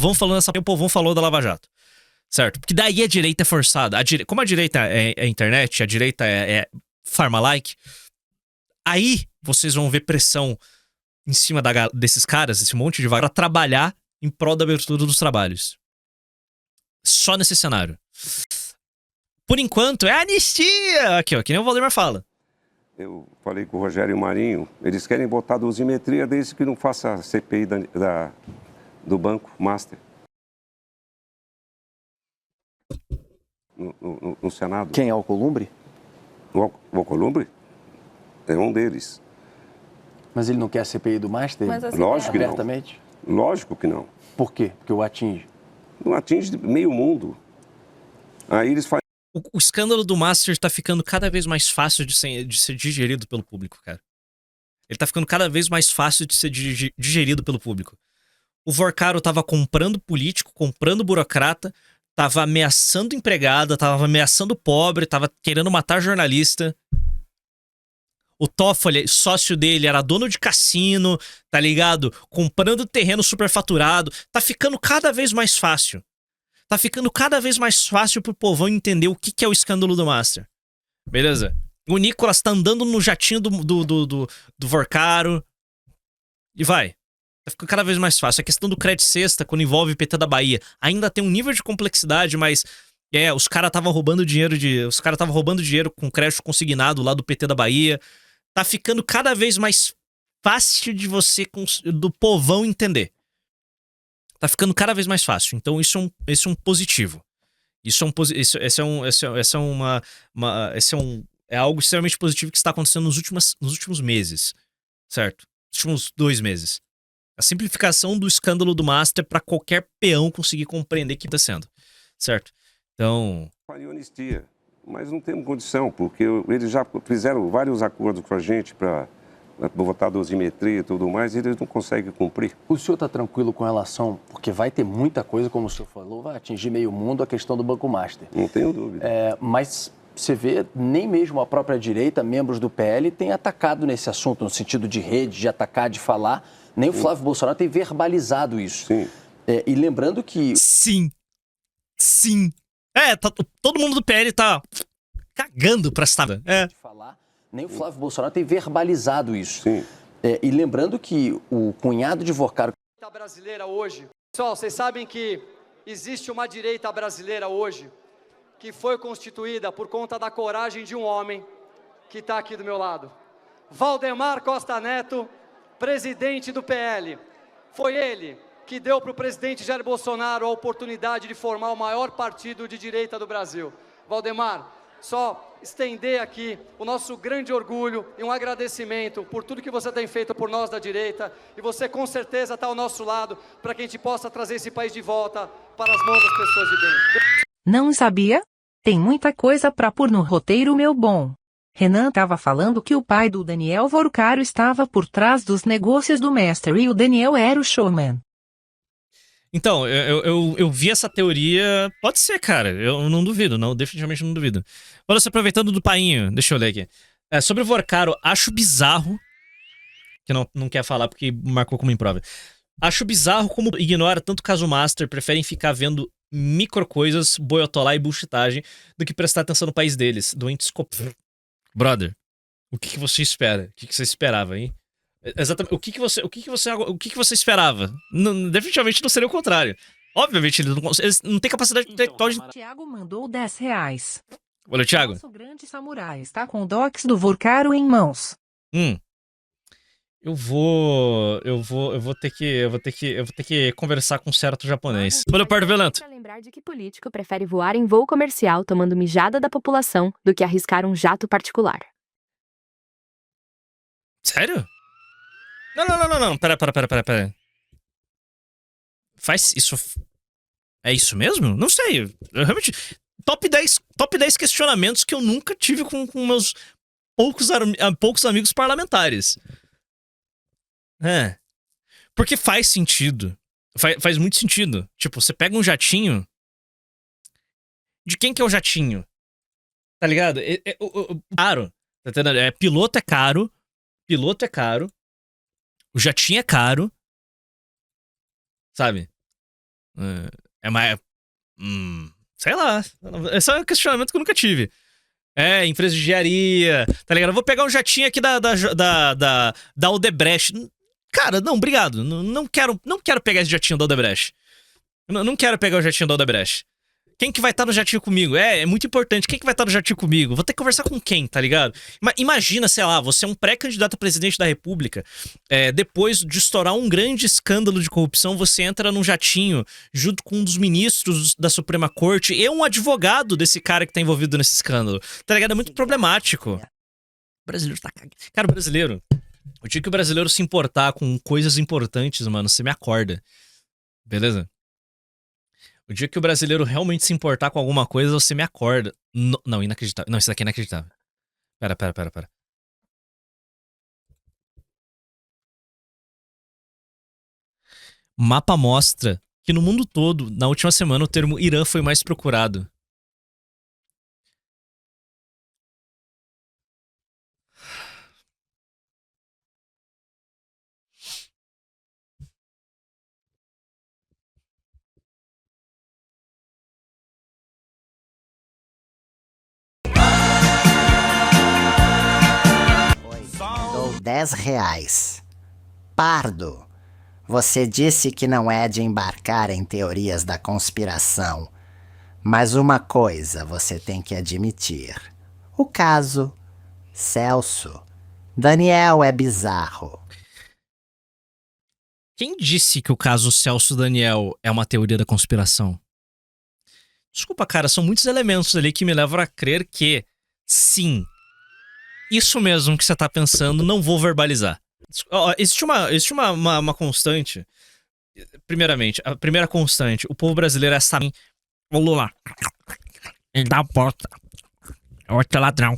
povão falou da Lava Jato. Certo? Porque daí a direita é forçada. Como a direita é internet, a direita é pharma-like, aí vocês vão ver pressão em cima desses caras, esse monte de vaga, pra trabalhar em prol da abertura dos trabalhos. Só nesse cenário. Por enquanto, é anistia! Aqui, ó, que nem o Valdemar fala. Eu falei com o Rogério Marinho, eles querem botar dosimetria desde que não faça a CPI do Banco Master. No Senado. Quem é o Alcolumbre? O Alcolumbre é um deles. Mas ele não quer a CPI do Master? Mas assim, Lógico que não. Abertamente? Lógico que não. Por quê? Porque o atinge. Não atinge meio mundo. Aí eles fazem. O escândalo do Master tá ficando cada vez mais fácil de ser digerido pelo público, cara. Ele tá ficando cada vez mais fácil de ser digerido pelo público. O Vorcaro tava comprando político, comprando burocrata, tava ameaçando empregada, tava ameaçando pobre, tava querendo matar jornalista. O Toffoli, sócio dele, era dono de cassino, tá ligado? Comprando terreno superfaturado. Tá ficando cada vez mais fácil. Tá ficando cada vez mais fácil pro povão entender o que é o escândalo do Master. Beleza? O Nicolas tá andando no jatinho do Vorcaro. E vai. Tá ficando cada vez mais fácil. A questão do crédito sexta, quando envolve o PT da Bahia, ainda tem um nível de complexidade, mas os caras estavam roubando dinheiro com crédito consignado lá do PT da Bahia. Tá ficando cada vez mais fácil de do povão entender. Tá ficando cada vez mais fácil. Então isso é um positivo. É algo extremamente positivo que está acontecendo nos últimos meses, certo? Nos últimos 2 meses. A simplificação do escândalo do Master para qualquer peão conseguir compreender o que está sendo, certo? Então... Faria anistia, mas não temos condição, porque eles já fizeram vários acordos com a gente para votar dosimetria e tudo mais, e eles não conseguem cumprir. O senhor está tranquilo com relação, porque vai ter muita coisa, como o senhor falou, vai atingir meio mundo a questão do Banco Master. Não tenho dúvida. Mas você vê, nem mesmo a própria direita, membros do PL, tem atacado nesse assunto, no sentido de rede, de atacar, de falar. Nem o Flávio Bolsonaro tem verbalizado isso. Sim. E lembrando que... Sim. Todo mundo do PL tá cagando pra essa... Nem o Flávio Bolsonaro tem verbalizado isso. Sim. E lembrando que o cunhado de Vorcaro... brasileira hoje. Pessoal, vocês sabem que existe uma direita brasileira hoje que foi constituída por conta da coragem de um homem que está aqui do meu lado. Valdemar Costa Neto, presidente do PL. Foi ele que deu para o presidente Jair Bolsonaro a oportunidade de formar o maior partido de direita do Brasil. Valdemar, só estender aqui o nosso grande orgulho e um agradecimento por tudo que você tem feito por nós da direita, e você com certeza está ao nosso lado para que a gente possa trazer esse país de volta para as mãos das pessoas de dentro. Não sabia? Tem muita coisa pra pôr no roteiro, meu bom. Renan tava falando que o pai do Daniel Vorcaro estava por trás dos negócios do Master e o Daniel era o showman. Então, eu vi essa teoria. Pode ser, cara. Eu não duvido, não. Definitivamente não duvido. Olha, se aproveitando do painho, deixa eu ler aqui. Sobre o Vorcaro, acho bizarro. Que não quer falar porque marcou como improva. Acho bizarro como ignora tanto caso Master, preferem ficar vendo micro coisas, boiotolá e bullshitagem, do que prestar atenção no país deles. Doentes. Brother, o que você espera? O que você esperava, hein? Exatamente. O que você esperava? Definitivamente não seria o contrário. Obviamente, eles não têm capacidade intelectual de... Thiago mandou R$10. Olha, Thiago. Nosso grande samurai está com o docs do Vorcaro em mãos. Eu vou ter que conversar com um certo japonês. Olha o Pardo Violento. Pra lembrar de que político prefere voar em voo comercial tomando mijada da população do que arriscar um jato particular. Sério? Não. Pera. Faz isso. É isso mesmo? Não sei. Eu realmente. Top 10 questionamentos que eu nunca tive com meus poucos amigos parlamentares. Porque faz sentido. Faz muito sentido. Tipo, você pega um jatinho. De quem que é o jatinho? Tá ligado? Caro. Tá entendendo? Piloto é caro. O jatinho é caro. Sabe? É mais. Sei lá. Esse é um questionamento que eu nunca tive. Empresa de engenharia. Tá ligado? Eu vou pegar um jatinho aqui da Odebrecht. Cara, não, obrigado. Não quero pegar esse jatinho da Odebrecht. Não quero pegar o jatinho da Odebrecht. Quem que vai estar no jatinho comigo? É muito importante. Quem que vai estar no jatinho comigo? Vou ter que conversar com quem, tá ligado? Imagina, sei lá, você é um pré-candidato a presidente da República. Depois de estourar um grande escândalo de corrupção, você entra num jatinho junto com um dos ministros da Suprema Corte e um advogado desse cara que tá envolvido nesse escândalo. Tá ligado? É muito problemático. O brasileiro tá cagando. Cara, o brasileiro... O dia que o brasileiro se importar com coisas importantes, mano, você me acorda. Beleza? O dia que o brasileiro realmente se importar com alguma coisa, você me acorda. Não, inacreditável. Não, isso daqui é inacreditável. Pera. O mapa mostra que no mundo todo, na última semana, o termo Irã foi mais procurado. Dou R$10. Pardo, você disse que não é de embarcar em teorias da conspiração. Mas uma coisa você tem que admitir. O caso Celso Daniel é bizarro. Quem disse que o caso Celso Daniel é uma teoria da conspiração? Desculpa, cara, são muitos elementos ali que me levam a crer que, sim, isso mesmo que você tá pensando, não vou verbalizar. Existe uma constante. Primeiramente, a primeira constante, o povo brasileiro é essa... O Lula, ele dá a porta. Outro ladrão.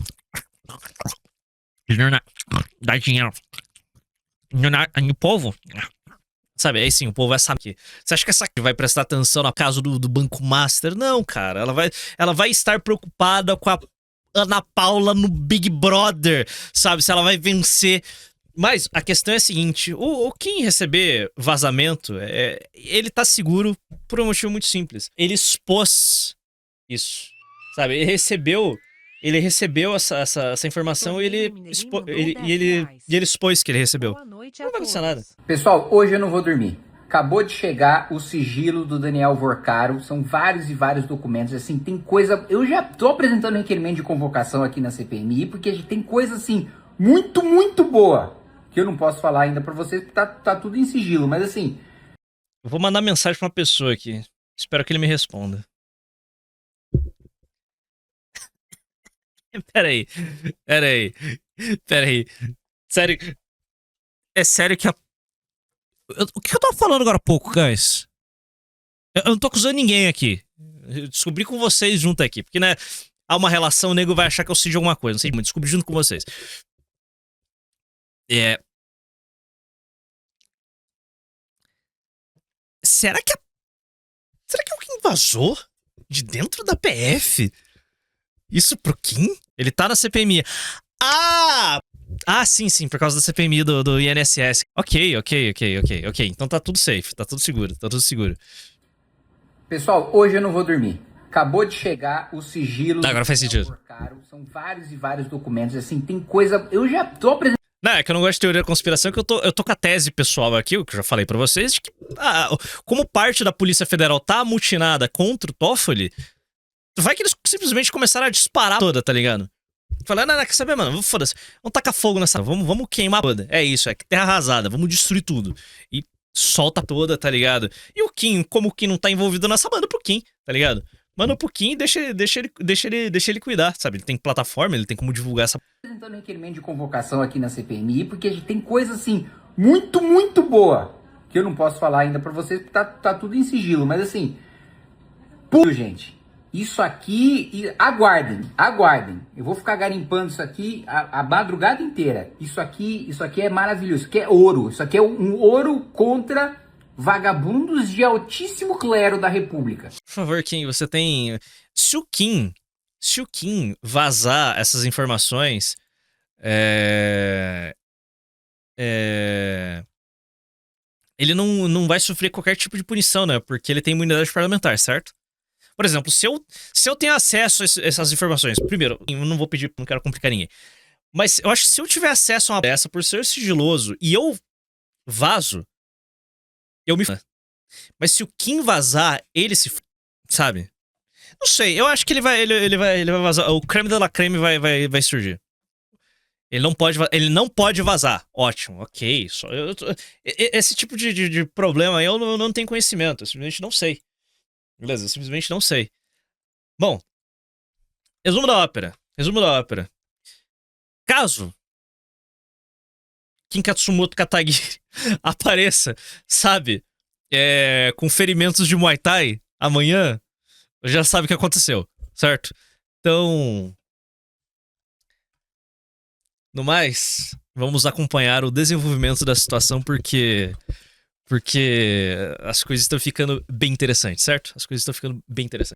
Ele não dá dinheiro. O povo... Sabe, aí sim, o povo vai saber. Você acha que essa aqui vai prestar atenção no caso do Banco Master? Não, cara. Ela vai estar preocupada com a Ana Paula no Big Brother, sabe? Se ela vai vencer. Mas a questão é a seguinte: o Kim receber vazamento, ele tá seguro por um motivo muito simples. Ele expôs isso, sabe? Ele recebeu essa informação e ele expôs que ele recebeu. Não vai acontecer nada. Pessoal, hoje eu não vou dormir. Acabou de chegar o sigilo do Daniel Vorcaro. São vários e vários documentos. Assim, tem coisa... Eu já tô apresentando um requerimento de convocação aqui na CPMI, porque a gente tem coisa, assim, muito, muito boa, que eu não posso falar ainda pra vocês, porque tá tudo em sigilo. Mas, assim... Eu vou mandar mensagem pra uma pessoa aqui. Espero que ele me responda. Peraí. Sério. É sério que a... O que eu tava falando agora há pouco, guys? Eu não tô acusando ninguém aqui. Eu descobri com vocês junto aqui. Porque, né, há uma relação, o nego vai achar que eu sei de alguma coisa. Não sei, mas descobri junto com vocês. Será que alguém vazou de dentro da PF? Isso pro Kim? Ele tá na CPMI. Sim, por causa da CPMI do INSS. Ok. Então tá tudo safe, tá tudo seguro. Pessoal, hoje eu não vou dormir. Acabou de chegar o sigilo... Agora faz sentido. Vorcaro. São vários e vários documentos, assim, tem coisa... Eu já tô apresentando... Não, é que eu não gosto de teoria da conspiração, que eu tô com a tese pessoal aqui, o que eu já falei pra vocês, de que como parte da Polícia Federal tá amutinada contra o Toffoli, vai que eles simplesmente começaram a disparar toda, tá ligado? Falando, não, quer saber, mano? Foda-se. Vamos tacar fogo nessa... Vamos queimar toda. É isso, terra arrasada. Vamos destruir tudo. E solta toda, tá ligado? E o Kim, como o Kim não tá envolvido nessa banda, pro Kim, tá ligado? Manda um pouquinho e deixa ele cuidar, sabe? Ele tem plataforma, ele tem como divulgar essa... Apresentando um requerimento de convocação aqui na CPMI, porque a gente tem coisa, assim, muito, muito boa, que eu não posso falar ainda pra vocês, porque tá tudo em sigilo, mas assim... Pô, gente, isso aqui... Aguardem. Eu vou ficar garimpando isso aqui a madrugada inteira. Isso aqui é maravilhoso, isso aqui é ouro. Isso aqui é um ouro contra... vagabundos de altíssimo clero da República. Por favor, Kim, você tem... Se o Kim vazar essas informações, ele não vai sofrer qualquer tipo de punição, né? Porque ele tem imunidade parlamentar, certo? Por exemplo, se eu tenho acesso a essas informações, primeiro, eu não vou pedir, não quero complicar ninguém, mas eu acho que se eu tiver acesso a uma dessa por ser sigiloso e eu vazo, eu me... Mas se o Kim vazar, ele se... Sabe? Não sei, eu acho que ele vai vazar. O creme de la creme vai surgir. Ele não pode vazar. Ótimo, ok. Esse tipo de problema aí eu não tenho conhecimento. Eu simplesmente não sei. Beleza, eu simplesmente não sei. Bom, resumo da ópera. Caso Kim Katsumoto Katagiri apareça, sabe, com ferimentos de Muay Thai amanhã, já sabe o que aconteceu, certo? Então, no mais, vamos acompanhar o desenvolvimento da situação porque as coisas estão ficando bem interessantes, certo? As coisas estão ficando bem interessantes.